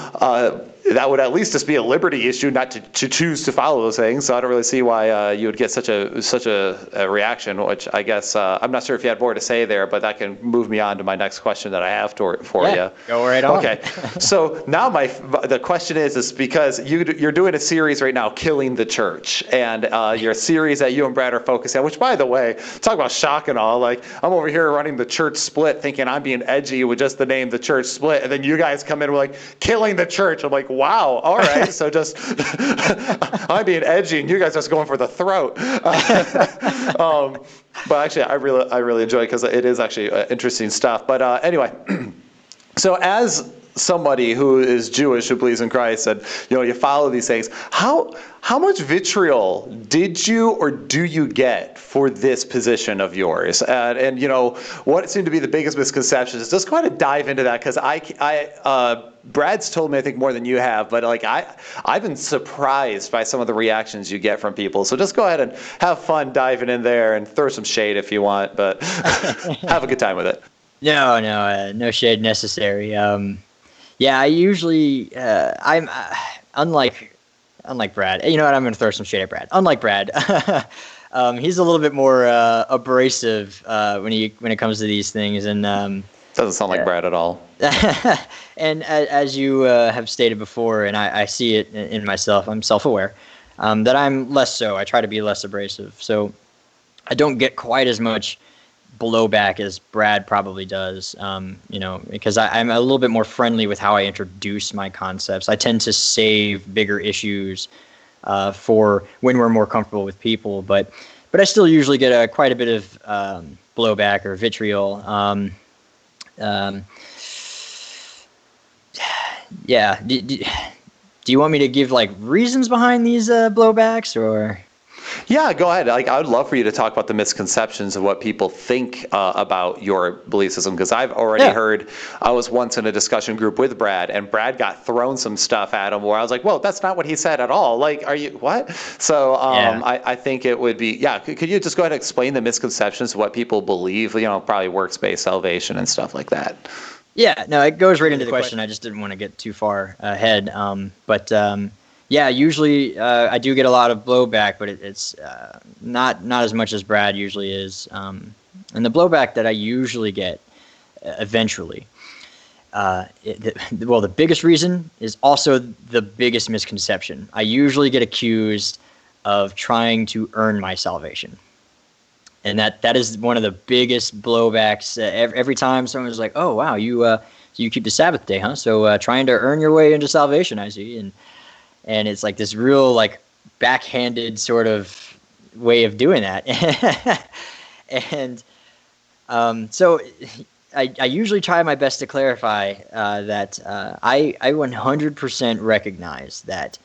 that would at least just be a liberty issue not to choose to follow those things. So I don't really see why you would get such a reaction, which I guess I'm not sure if you had more to say there, but that can move me on to my next question that I have for you. Go right on. Okay, so now the question is because you're doing a series right now, Killing the Church, and your series that you and Brad are focusing on, which, by the way, talk about shock and all. Like, I'm over here running the Church Split, thinking I'm being edgy with just the name The Church Split, and then you guys come in with like Killing the Church. I'm like, wow, all right. So just I'm being edgy, and you guys are just going for the throat. But actually, I really enjoy it because it is actually interesting stuff. But anyway, so somebody who is Jewish who believes in Christ, and you follow these things, how much vitriol did you or do you get for this position of yours? And what seemed to be the biggest misconceptions? Just go ahead and dive into that, because Brad's told me, I think, more than you have, but I've been surprised by some of the reactions you get from people. So just go ahead and have fun diving in there and throw some shade if you want, but have a good time with it. No shade necessary. I usually I'm unlike Brad. You know what? I'm going to throw some shade at Brad. Unlike Brad, he's a little bit more abrasive when it comes to these things, and doesn't sound like Brad at all. And as you have stated before, and I see it in myself, I'm self-aware that I'm less so. I try to be less abrasive, so I don't get quite as much blowback as Brad probably does, because I'm a little bit more friendly with how I introduce my concepts. I tend to save bigger issues for when we're more comfortable with people, but I still usually get quite a bit of blowback or vitriol. Do you want me to give reasons behind these blowbacks, or? Yeah, go ahead. I would love for you to talk about the misconceptions of what people think about your belief system, because I've already heard. I was once in a discussion group with Brad, and Brad got thrown some stuff at him where I was like, "Whoa, that's not what he said at all. Are you what?" So I think it would be Could you just go ahead and explain the misconceptions of what people believe? Probably works-based salvation and stuff like that. Yeah, no, it goes right into the question. I just didn't want to get too far ahead. Usually I do get a lot of blowback, but it's not as much as Brad usually is. And the blowback that I usually get eventually, the biggest reason is also the biggest misconception. I usually get accused of trying to earn my salvation. And that is one of the biggest blowbacks. Every time someone's like, "Oh, wow, you keep the Sabbath day, huh? So trying to earn your way into salvation, I see." And it's like this real backhanded sort of way of doing that. And so I usually try my best to clarify that I 100% recognize that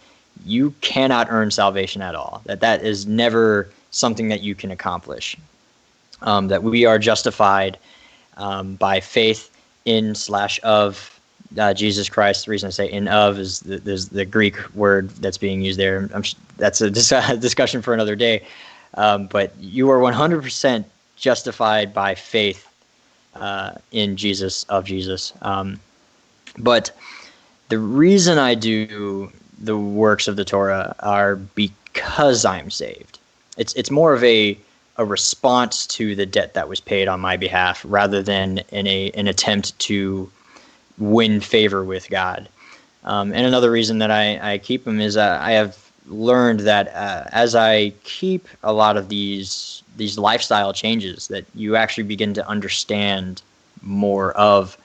you cannot earn salvation at all. That is never something that you can accomplish. That we are justified by faith in/of Jesus Christ. The reason I say "in of" is there's the Greek word that's being used there. That's a discussion for another day. But you are 100% justified by faith in Jesus, of Jesus. But the reason I do the works of the Torah are because I'm saved. It's more of a response to the debt that was paid on my behalf, rather than an attempt to win favor with God. And another reason that I keep them is I have learned that as I keep a lot of these lifestyle changes, that you actually begin to understand more of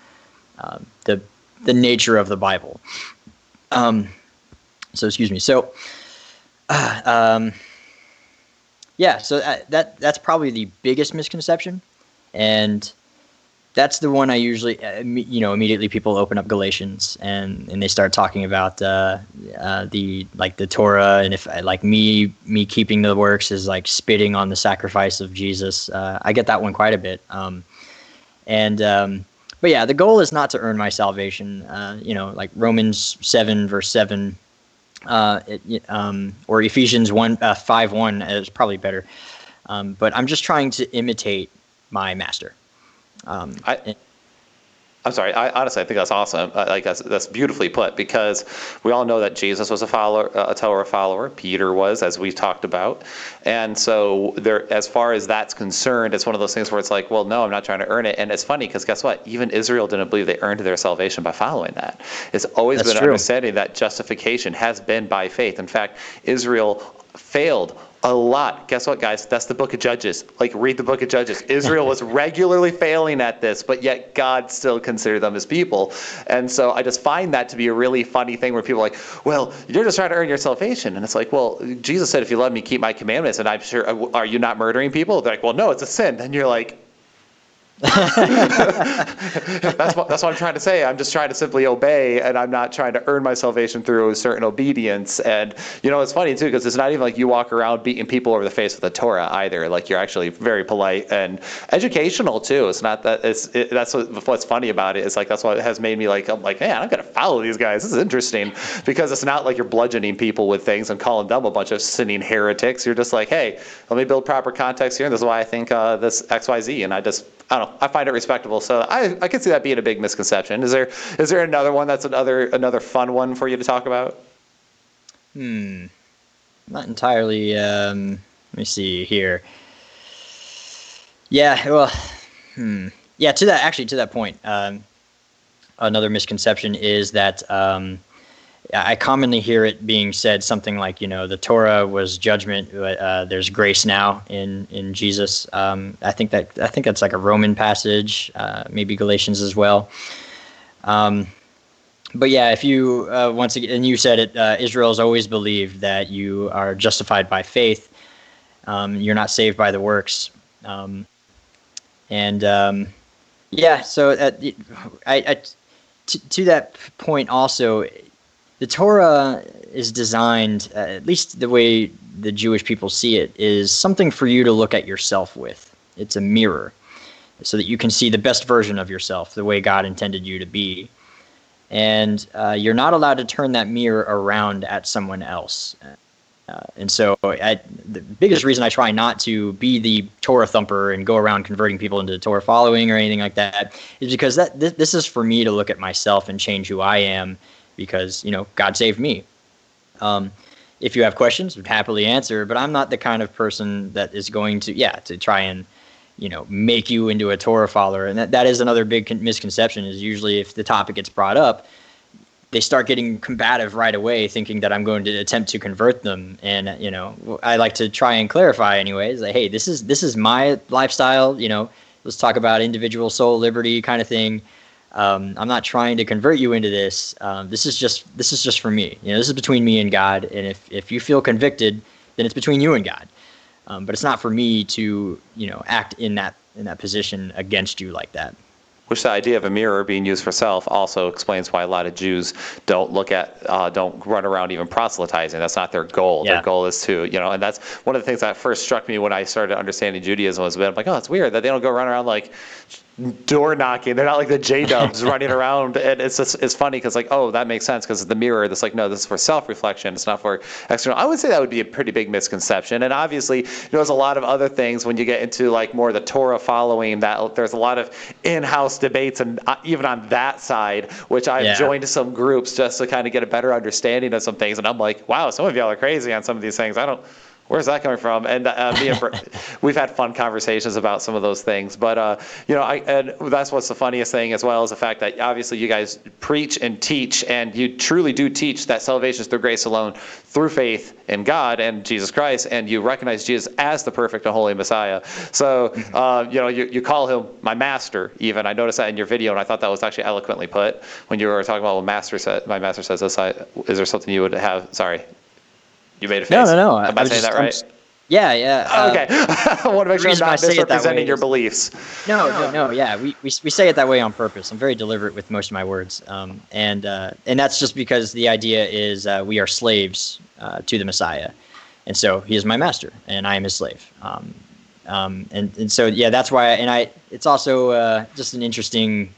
the nature of the Bible. So excuse me. So that's probably the biggest misconception, and that's the one I usually, immediately people open up Galatians and they start talking about the Torah, and if me keeping the works is like spitting on the sacrifice of Jesus. I get that one quite a bit. But yeah, the goal is not to earn my salvation. Like Romans 7 verse 7. Or Ephesians 5:1 is probably better. But I'm just trying to imitate my master. I'm sorry. Honestly, I think that's awesome. That's beautifully put, because we all know that Jesus was a Torah follower. Peter was, as we talked about, and so there, as far as that's concerned, it's one of those things where it's like, well, no, I'm not trying to earn it. And it's funny because guess what? Even Israel didn't believe they earned their salvation by following that. It's always been understanding that justification has been by faith. In fact, Israel failed a lot. Guess what, guys? That's the book of Judges. Read the book of Judges. Israel was regularly failing at this, but yet God still considered them his people. And so I just find that to be a really funny thing where people are like, well, you're just trying to earn your salvation. And it's like, well, Jesus said, if you love me, keep my commandments. And I'm sure, are you not murdering people? They're like, well, no, it's a sin. And you're like, That's what I'm trying to say. I'm just trying to simply obey, and I'm not trying to earn my salvation through a certain obedience. And it's funny too, because it's not even like you walk around beating people over the face with the Torah either. Like, you're actually very polite and educational too. It's not that that's what's funny about it. It's like, that's what has made me like, I'm like, man, I'm gonna follow these guys. This is interesting, because it's not like you're bludgeoning people with things and calling them a bunch of sinning heretics. You're just like, hey, let me build proper context here, and this is why I think this XYZ, and I don't know, I find it respectable. So I can see that being a big misconception. Is there another one that's another fun one for you to talk about? Not entirely. Let me see here. Yeah, well, yeah, to that point, another misconception is that I commonly hear it being said something like, the Torah was judgment, there's grace now in Jesus. I think that's like a Roman passage, maybe Galatians as well. But yeah, if you once again, and you said it, Israel has always believed that you are justified by faith. You're not saved by the works. Yeah, so to that point also, the Torah is designed, at least the way the Jewish people see it, is something for you to look at yourself with. It's a mirror, so that you can see the best version of yourself, the way God intended you to be. And you're not allowed to turn that mirror around at someone else. And so the biggest reason I try not to be the Torah thumper and go around converting people into Torah following or anything like that is because this is for me to look at myself and change who I am, because, God saved me. If you have questions, I'd happily answer, but I'm not the kind of person that is going to try and, make you into a Torah follower. And that is another big misconception, is usually if the topic gets brought up, they start getting combative right away, thinking that I'm going to attempt to convert them. And, I like to try and clarify anyways, like, hey, this is my lifestyle, let's talk about individual soul liberty kind of thing. I'm not trying to convert you into this. This is just for me. This is between me and God. And if you feel convicted, then it's between you and God. But it's not for me to, act in that position against you like that. Which the idea of a mirror being used for self also explains why a lot of Jews don't run around even proselytizing. That's not their goal. Yeah. Their goal is to, and that's one of the things that first struck me when I started understanding Judaism was, I'm like, oh, it's weird that they don't go run around like door knocking. They're not like the J-dubs running around. And it's funny because, like, oh, that makes sense because the mirror, that's like, no, this is for self-reflection. It's not for external. I would say that would be a pretty big misconception. And obviously, there's a lot of other things when you get into like more the Torah following, that there's a lot of in-house debates, and even on that side, which I've joined some groups just to kind of get a better understanding of some things. And I'm like, wow, some of y'all are crazy on some of these things. Where's that coming from? And we've had fun conversations about some of those things. But and that's what's the funniest thing as well, is the fact that obviously you guys preach and teach, and you truly do teach that salvation is through grace alone, through faith in God and Jesus Christ, and you recognize Jesus as the perfect and holy Messiah. So you call him my master. Even I noticed that in your video, and I thought that was actually eloquently put when you were talking about what my master says this. Is there something you would have? Sorry. You made a face. No. Am I saying that right? Yeah. Okay. I want to make sure I'm not misrepresenting your beliefs. No. Yeah, we say it that way on purpose. I'm very deliberate with most of my words, and that's just because the idea is we are slaves to the Messiah, and so he is my master, and I am his slave. And so that's why. It's also just an interesting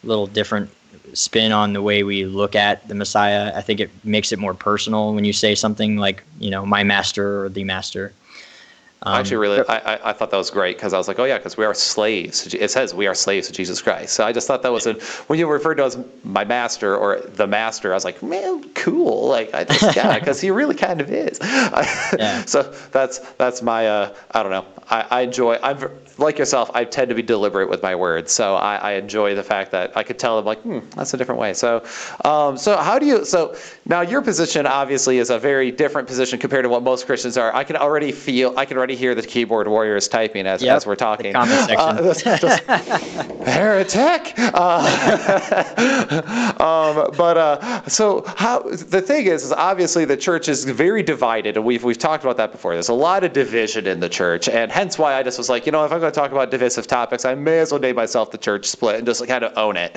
little different spin on the way we look at the Messiah. I think it makes it more personal when you say something like, my master or the master. Actually, I thought that was great, because I was like, oh yeah, because we are slaves. It says we are slaves to Jesus Christ. So I just thought that was when you referred to as my master or the master, I was like, man, cool. Like, because he really kind of is. So that's my I don't know. I enjoy. I'm like yourself. I tend to be deliberate with my words, so I enjoy the fact that I could tell them, like, that's a different way. So how do you? So now your position obviously is a very different position compared to what most Christians are. I can already already hear the keyboard warriors typing as we're talking. The comment section. Just, heretic. So how the thing is obviously the church is very divided, and we've talked about that before. There's a lot of division in the church, and hence why I just was like, if I'm going to talk about divisive topics, I may as well name myself the church split and just kind of own it.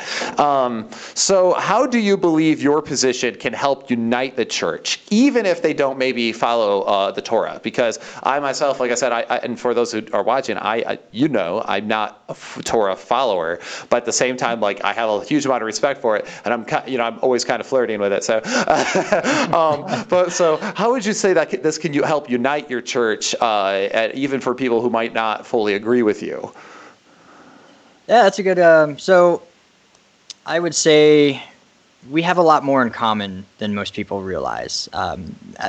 So how do you believe your position can help unite the church, even if they don't maybe follow the Torah? Because I myself, like I said, and for those who are watching, I'm not a Torah follower, but at the same time, like I have a huge amount of respect for it, and I'm always kind of flirting with it. So, so how would you say that this can help unite your church, even for people who might not fully agree with you? Yeah, that's a good. So, I would say we have a lot more in common than most people realize.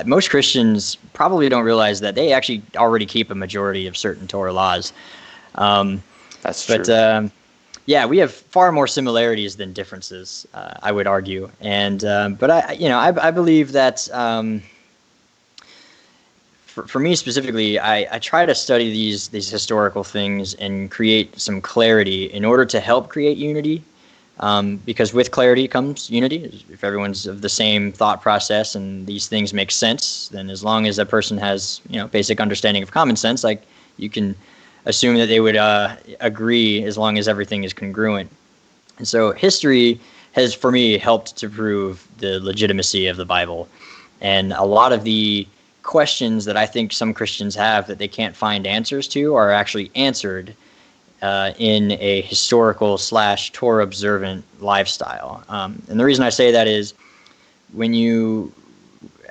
Most Christians probably don't realize that they actually already keep a majority of certain Torah laws. That's true. But yeah, we have far more similarities than differences, I would argue. And but I believe that for me specifically, I try to study these historical things and create some clarity in order to help create unity. Because with clarity comes unity. If everyone's of the same thought process and these things make sense, then as long as a person has basic understanding of common sense, like you can assume that they would agree as long as everything is congruent. And so history has, for me, helped to prove the legitimacy of the Bible. And a lot of the questions that I think some Christians have that they can't find answers to are actually answered in a historical / Torah observant lifestyle. And the reason I say that is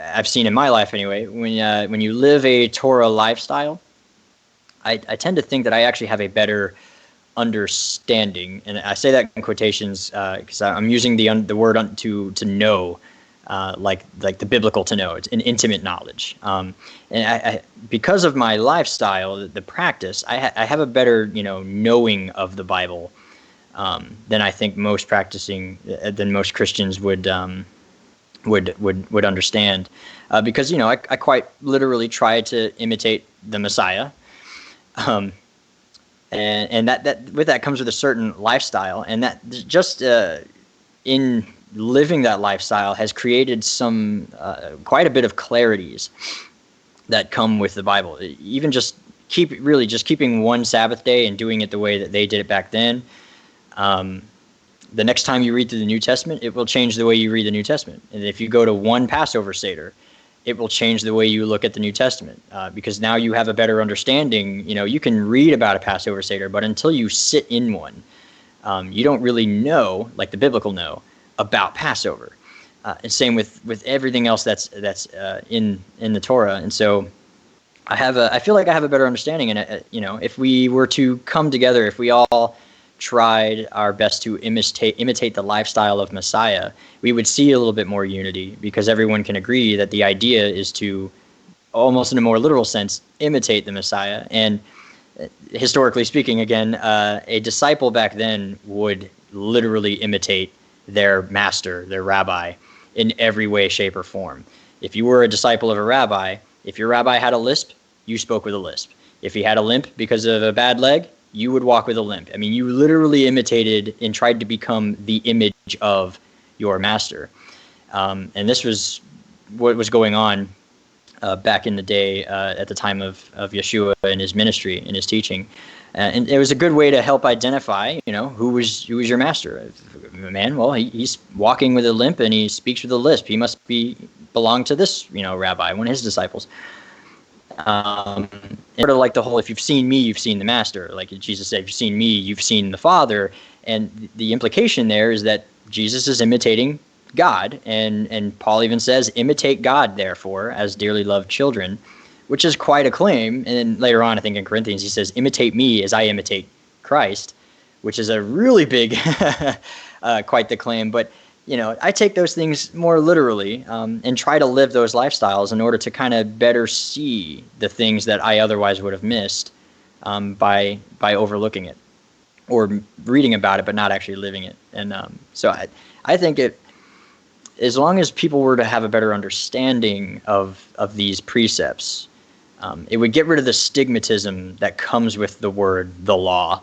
I've seen in my life anyway, when you live a Torah lifestyle, I tend to think that I actually have a better understanding, and I say that in quotations because I'm using the word to know, like the biblical to know. It's an intimate knowledge, and I because of my lifestyle, the practice, I have a better knowing of the Bible than I think most Christians would understand, because I quite literally try to imitate the Messiah. And that with that comes with a certain lifestyle, and that just in living that lifestyle has created some quite a bit of clarities that come with the Bible. Even just keeping one Sabbath day and doing it the way that they did it back then. The next time you read through the New Testament, it will change the way you read the New Testament. And if you go to one Passover Seder, it will change the way you look at the New Testament, because now you have a better understanding. You can read about a Passover Seder, but until you sit in one, you don't really know, like the biblical know, about Passover. And same with everything else that's in the Torah. And so I feel like I have a better understanding. And if we were to come together, if we all tried our best to imitate the lifestyle of Messiah, we would see a little bit more unity, because everyone can agree that the idea is to, almost in a more literal sense, imitate the Messiah. And historically speaking, again, a disciple back then would literally imitate their master, their rabbi, in every way, shape, or form. If you were a disciple of a rabbi, if your rabbi had a lisp, you spoke with a lisp. If he had a limp because of a bad leg, you would walk with a limp. I mean, you literally imitated and tried to become the image of your master. And this was what was going on back in the day at the time of Yeshua and his ministry and his teaching. And it was a good way to help identify, who was your master. Man, well, he's walking with a limp and he speaks with a lisp. He must belong to this, rabbi, one of his disciples. Sort of like the whole, if you've seen me, you've seen the master. Like Jesus said, if you've seen me, you've seen the Father. And the implication there is that Jesus is imitating God. And Paul even says, imitate God, therefore, as dearly loved children, which is quite a claim. And then later on, I think in Corinthians, he says, imitate me as I imitate Christ, which is a really big, quite the claim. But I take those things more literally, and try to live those lifestyles in order to kind of better see the things that I otherwise would have missed by overlooking it or reading about it but not actually living it. And so I think as long as people were to have a better understanding of these precepts, It would get rid of the stigmatism that comes with the word the law.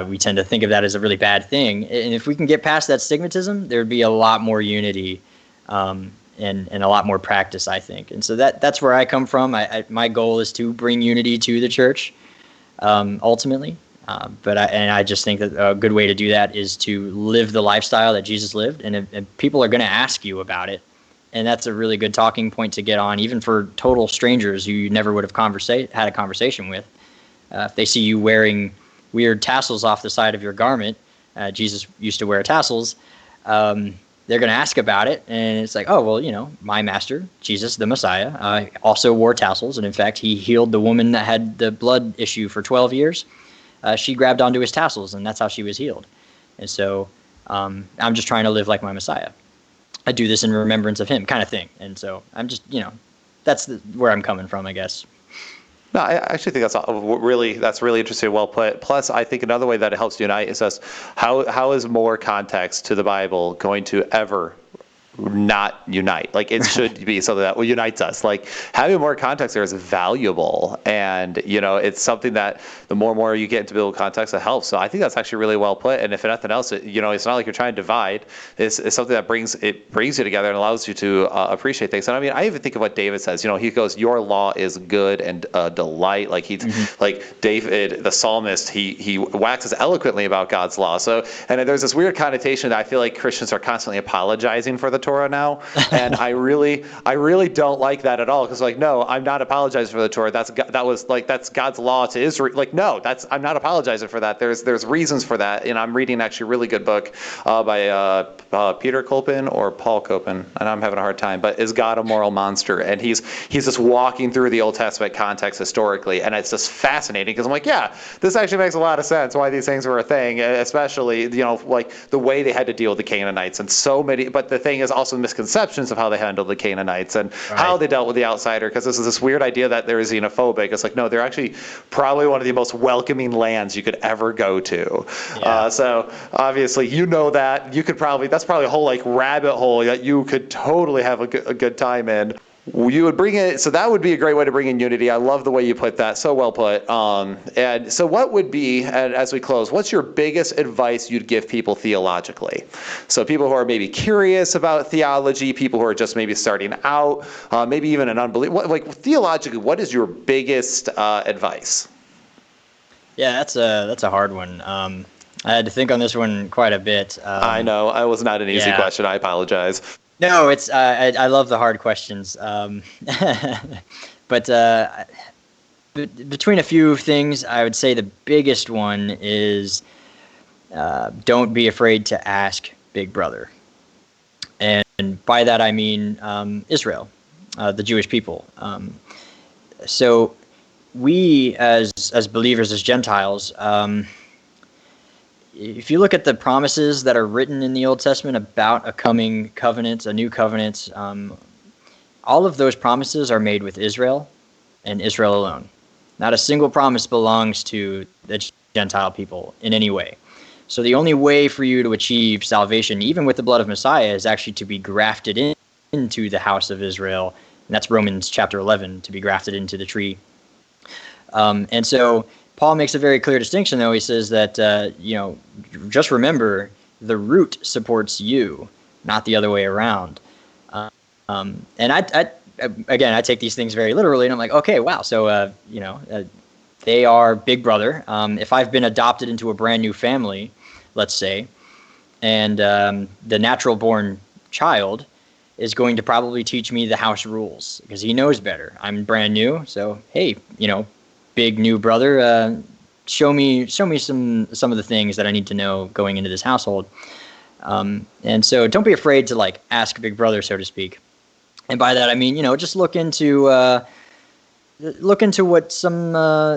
We tend to think of that as a really bad thing. And if we can get past that stigmatism, there would be a lot more unity and a lot more practice, I think. And so that's where I come from. My goal is to bring unity to the church ultimately. But I just think that a good way to do that is to live the lifestyle that Jesus lived. And people are going to ask you about it. And that's a really good talking point to get on, even for total strangers who you never would have had a conversation with. If they see you wearing weird tassels off the side of your garment, Jesus used to wear tassels, they're going to ask about it. And it's like, oh, well, my master, Jesus, the Messiah, also wore tassels. And in fact, he healed the woman that had the blood issue for 12 years. She grabbed onto his tassels, and that's how she was healed. And so I'm just trying to live like my Messiah. I do this in remembrance of him, kind of thing. And so I'm just, that's where I'm coming from, I guess. No, I actually think that's really interesting, well put. Plus, I think another way that it helps unite is how is more context to the Bible going to ever not unite? Like, it should be something that unites us. Like, having more context there is valuable, and it's something that the more and more you get into biblical context, it helps. So I think that's actually really well put. And if nothing else, it's not like you're trying to divide. It's something that brings you together and allows you to appreciate things. And I mean, I even think of what David says. He goes, "Your law is good and delight." Like like David, the psalmist, he waxes eloquently about God's law. So, and there's this weird connotation that I feel like Christians are constantly apologizing for the Torah now, and I really don't like that at all, because no, I'm not apologizing for the Torah. That's God's law to Israel. Like, no, I'm not apologizing for that. There's reasons for that, and I'm reading actually a really good book by Peter Copan or Paul Copan, and I'm having a hard time, but Is God a Moral Monster? And he's just walking through the Old Testament context historically, and it's just fascinating, because I'm like, yeah, this actually makes a lot of sense why these things were a thing, especially like the way they had to deal with the Canaanites, and so many. But the thing is also misconceptions of how they handled the Canaanites and how they dealt with the outsider, because this is this weird idea that they're xenophobic. It's like, no, they're actually probably one of the most welcoming lands you could ever go to. Yeah. So obviously, that you could that's probably a whole rabbit hole that you could totally have a good time in. You would bring it, so that would be a great way to bring in unity. I love the way you put that, so well put. And so what would be, and as we close, what's your biggest advice you'd give people theologically? So people who are maybe curious about theology, people who are just maybe starting out, maybe even an unbeliever. Theologically, what is your biggest advice? Yeah, that's a hard one. I had to think on this one quite a bit. I know, it was not an easy question. I apologize. No, it's I love the hard questions, but between a few things, I would say the biggest one is don't be afraid to ask Big Brother, and by that I mean Israel, the Jewish people. So we as believers, as Gentiles. If you look at the promises that are written in the Old Testament about a coming covenant, a new covenant, all of those promises are made with Israel and Israel alone. Not a single promise belongs to the Gentile people in any way. So the only way for you to achieve salvation, even with the blood of Messiah, is actually to be grafted into the house of Israel. And that's Romans chapter 11, to be grafted into the tree. And so Paul makes a very clear distinction, though. He says that, just remember, the root supports you, not the other way around. And I take these things very literally, and I'm like, okay, wow. So, they are Big Brother. If I've been adopted into a brand new family, let's say, and the natural born child is going to probably teach me the house rules because he knows better. I'm brand new. So, hey, big new brother, show me some of the things that I need to know going into this household. And so don't be afraid to ask Big Brother, so to speak. And by that I mean, just look into what some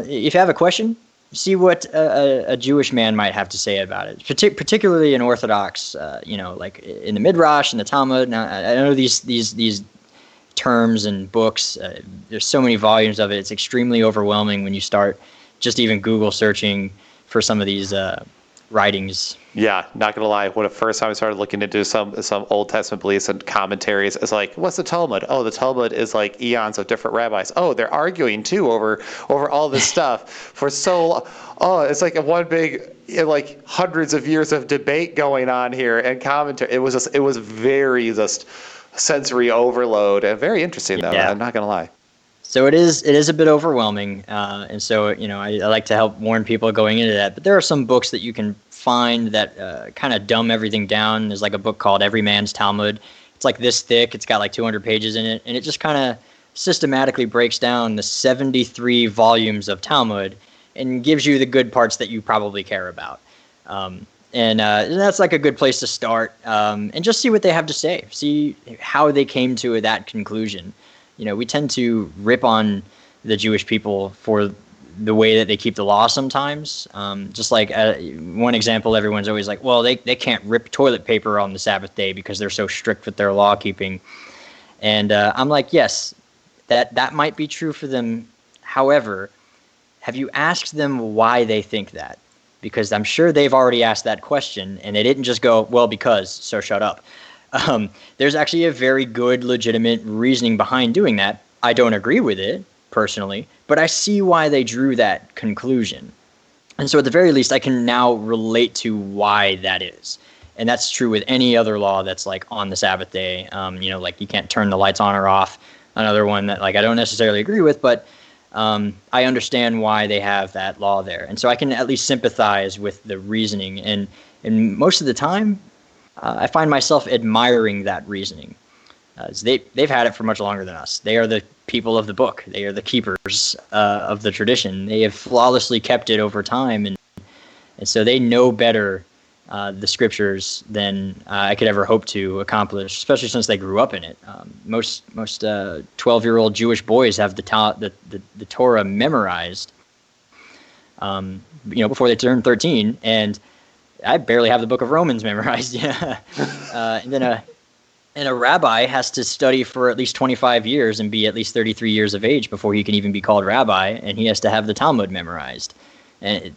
if you have a question, see what a Jewish man might have to say about it. Particularly in Orthodox, like in the Midrash and the Talmud. Now I know these terms and books, there's so many volumes of it. It's extremely overwhelming when you start just even Google searching for some of these writings. Yeah, not gonna lie. When the first time I started looking into some Old Testament beliefs and commentaries, it's like, what's the Talmud? Oh, the Talmud is like eons of different rabbis. Oh, they're arguing too over all this stuff for so long. Oh, it's like a one big, like hundreds of years of debate going on here and commentary. It was very just sensory overload and very interesting though. Yeah. I'm not gonna lie. So it is a bit overwhelming, and so I like to help warn people going into that. But there are some books that you can find that kind of dumb everything down. There's like a book called Every Man's Talmud. It's like this thick. It's got like 200 pages in it, and it just kind of systematically breaks down the 73 volumes of Talmud and gives you the good parts that you probably care about. And that's like a good place to start, and just see what they have to say. See how they came to that conclusion. We tend to rip on the Jewish people for the way that they keep the law sometimes. Just like one example, everyone's always like, well, they can't rip toilet paper on the Sabbath day because they're so strict with their law keeping. And I'm like, yes, that might be true for them. However, have you asked them why they think that? Because I'm sure they've already asked that question and they didn't just go, well, because, so shut up. There's actually a very good, legitimate reasoning behind doing that. I don't agree with it, personally, but I see why they drew that conclusion. And so at the very least, I can now relate to why that is. And that's true with any other law that's like on the Sabbath day. Like you can't turn the lights on or off. Another one that like I don't necessarily agree with, but I understand why they have that law there. And so I can at least sympathize with the reasoning. And most of the time, I find myself admiring that reasoning. They've had it for much longer than us. They are the people of the book. They are the keepers of the tradition. They have flawlessly kept it over time, and so they know better the scriptures than I could ever hope to accomplish, especially since they grew up in it. Most 12-year-old Jewish boys have the Torah memorized, before they turn 13, and I barely have the Book of Romans memorized. Yeah, and then a rabbi has to study for at least 25 years and be at least 33 years of age before he can even be called rabbi, and he has to have the Talmud memorized. And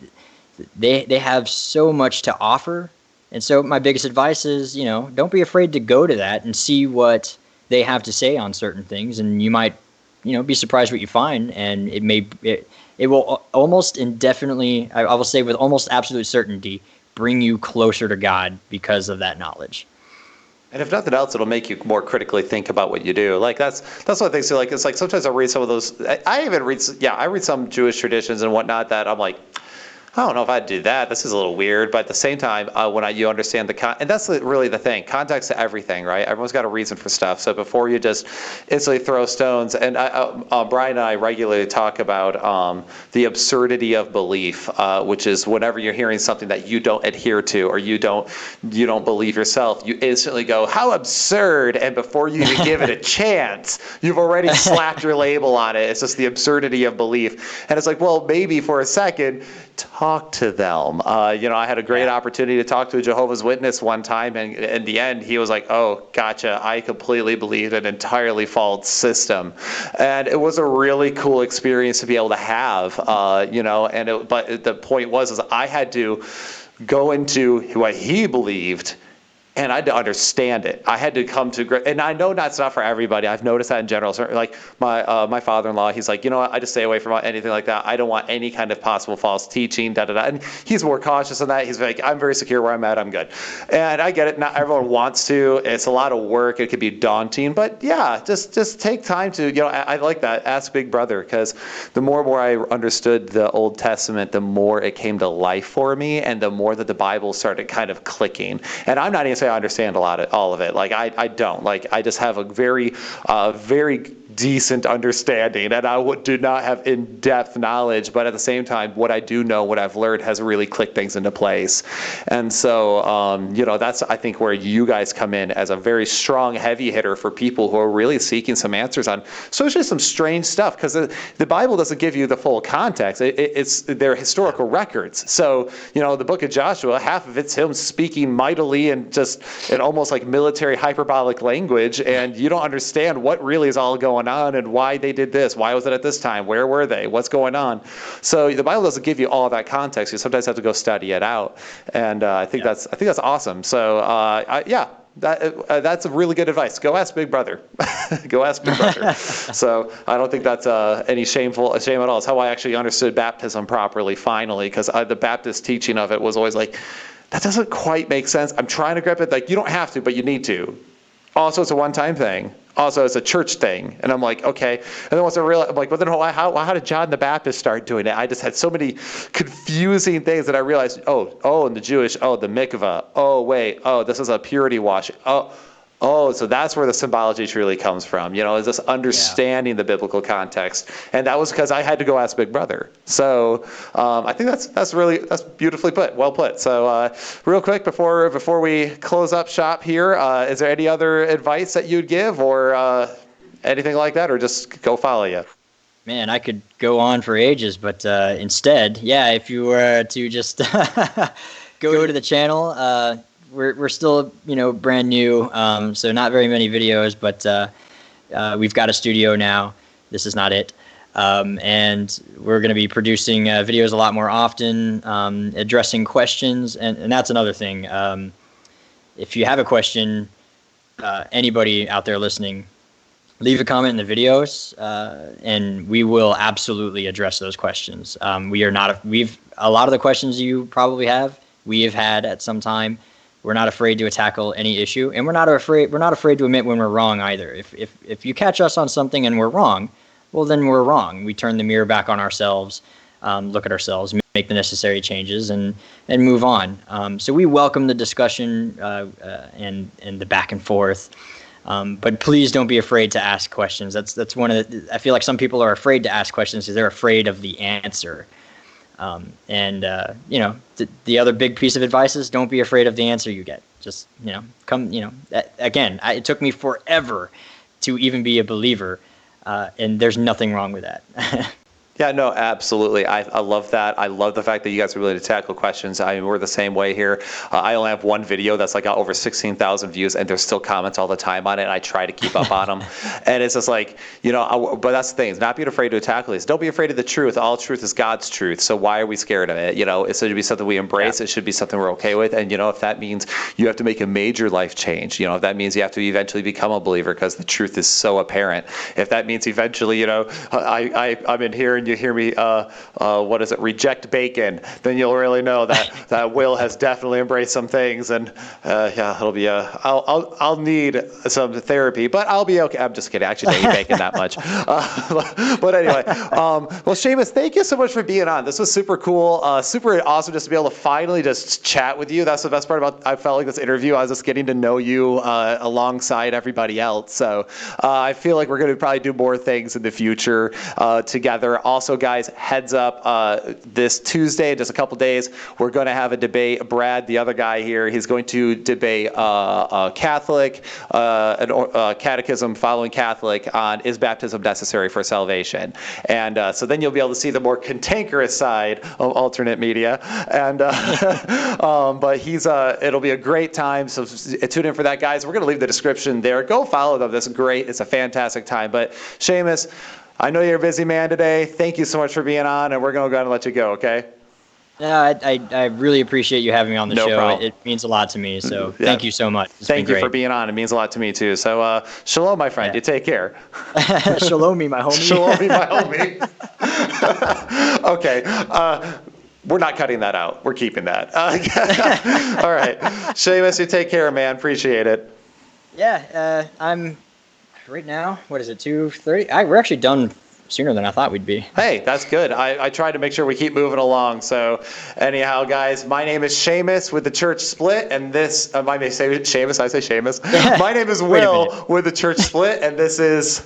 they have so much to offer. And so my biggest advice is, don't be afraid to go to that and see what they have to say on certain things, and you might, be surprised what you find, and it will almost indefinitely, I will say with almost absolute certainty, bring you closer to God because of that knowledge. And if nothing else, it'll make you more critically think about what you do. Like that's one of the things. Like it's like sometimes I read some of those. I read some Jewish traditions and whatnot that I'm like, I don't know if I'd do that. This is a little weird. But at the same time, you understand and that's really the thing, context to everything, right? Everyone's got a reason for stuff. So before you just instantly throw stones, and Brian and I regularly talk about the absurdity of belief, which is whenever you're hearing something that you don't adhere to or you don't believe yourself, you instantly go, how absurd, and before you even give it a chance, you've already slapped your label on it. It's just the absurdity of belief. And it's like, well, maybe for a second, talk to them. I had a great opportunity to talk to a Jehovah's Witness one time, and in the end, he was like, oh, gotcha, I completely believed an entirely false system. And it was a really cool experience to be able to have, but the point was I had to go into what he believed, and I had to understand it. I had to come to, and I know that's not for everybody. I've noticed that in general. So like my father-in-law, he's like, what? I just stay away from anything like that. I don't want any kind of possible false teaching, da da da. And he's more cautious than that. He's like, I'm very secure where I'm at. I'm good. And I get it. Not everyone wants to. It's a lot of work. It could be daunting. But yeah, just take time to, I like that. Ask Big Brother, because the more and more I understood the Old Testament, the more it came to life for me, and the more that the Bible started kind of clicking. And I'm not even saying I understand all of it. Like I don't. Like I just have a very decent understanding, and I do not have in-depth knowledge, but at the same time, what I do know, what I've learned, has really clicked things into place. And so, that's, I think, where you guys come in as a very strong heavy hitter for people who are really seeking some answers on especially some strange stuff, because the Bible doesn't give you the full context. It's their historical records. So, the book of Joshua, half of it's him speaking mightily and just just in almost like military hyperbolic language, and you don't understand what really is all going on and why they did this. Why was it at this time? Where were they? What's going on? So the Bible doesn't give you all that context. You sometimes have to go study it out, and I think that's awesome. So that's a really good advice. Go ask Big Brother. Go ask Big Brother. So I don't think that's any shame at all. It's how I actually understood baptism properly finally, because the Baptist teaching of it was always like, that doesn't quite make sense. I'm trying to grab it. Like, you don't have to, but you need to. Also, it's a one-time thing. Also, it's a church thing. And I'm like, okay. And then once I realized, I'm like, but then how did John the Baptist start doing it? I just had so many confusing things that I realized, and the Jewish, the mikvah. Oh, wait. Oh, this is a purity wash. So that's where the symbology truly comes from, is this understanding the biblical context. And that was because I had to go ask Big Brother. So I think that's beautifully put, well put. So real quick, before we close up shop here, is there any other advice that you'd give or anything like that, or just go follow you? Man, I could go on for ages, but instead, if you were to just go to the channel, we're still, brand new, so not very many videos, but we've got a studio now. This is not it. And we're going to be producing videos a lot more often, addressing questions. And that's another thing. If you have a question, anybody out there listening, leave a comment in the videos, and we will absolutely address those questions. A lot of the questions you probably have, we have had at some time. We're not afraid to tackle any issue, and we're not afraid to admit when we're wrong either. If you catch us on something and we're wrong, well, then we're wrong. We turn the mirror back on ourselves, look at ourselves, make the necessary changes, and move on. So we welcome the discussion and the back and forth. But please don't be afraid to ask questions. That's one of the. I feel like some people are afraid to ask questions because they're afraid of the answer. The other big piece of advice is don't be afraid of the answer you get. Just, come, again, it took me forever to even be a believer, and there's nothing wrong with that. Yeah, no, absolutely. I love that. I love the fact that you guys are willing to tackle questions. We're the same way here. I only have one video that's got over 16,000 views, and there's still comments all the time on it. And I try to keep up on them. And it's just like, but that's the thing. It's not being afraid to tackle these. Don't be afraid of the truth. All truth is God's truth. So why are we scared of it? It should be something we embrace. Yeah. It should be something we're okay with. And, if that means you have to make a major life change, if that means you have to eventually become a believer because the truth is so apparent. If that means eventually, I'm in here and you hear me, reject bacon, then you'll really know that Will has definitely embraced some things, and it'll be I'll need some therapy, but I'll be okay. I'm just kidding. I actually don't eat bacon that much. But anyway, well, Séamus, thank you so much for being on. This was super cool, super awesome just to be able to finally just chat with you. That's the best part about. I felt like this interview. I was just getting to know you alongside everybody else. So I feel like we're going to probably do more things in the future together. Also, guys, heads up, this Tuesday, just a couple days, we're going to have a debate. Brad, the other guy here, he's going to debate a Catholic, catechism following Catholic on is baptism necessary for salvation. And so then you'll be able to see the more cantankerous side of alternate media. And but it'll be a great time. So tune in for that, guys. We're going to leave the description there. Go follow them. This is great. It's a fantastic time. But Séamus, I know you're a busy man today. Thank you so much for being on, and we're going to go ahead and let you go, okay? No, I really appreciate you having me on the show. Problem. It means a lot to me, so Thank you so much. Thank you for being on. It means a lot to me, too. So shalom, my friend. You take care. Shalom me, my homie. Shalom me, my homie. Okay. We're not cutting that out. We're keeping that. All right. Séamus, you take care, man. Appreciate it. Yeah, I'm... Right now, what is it, 2:30? We're actually done sooner than I thought we'd be. Hey, that's good. I tried to make sure we keep moving along. So anyhow, guys, my name is Séamus with the Church Split, and this, I may say Séamus, I say Séamus. My name is Will with the Church Split, and this is...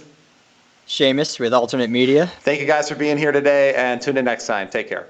Séamus with Alternate Media. Thank you guys for being here today, and tune in next time. Take care.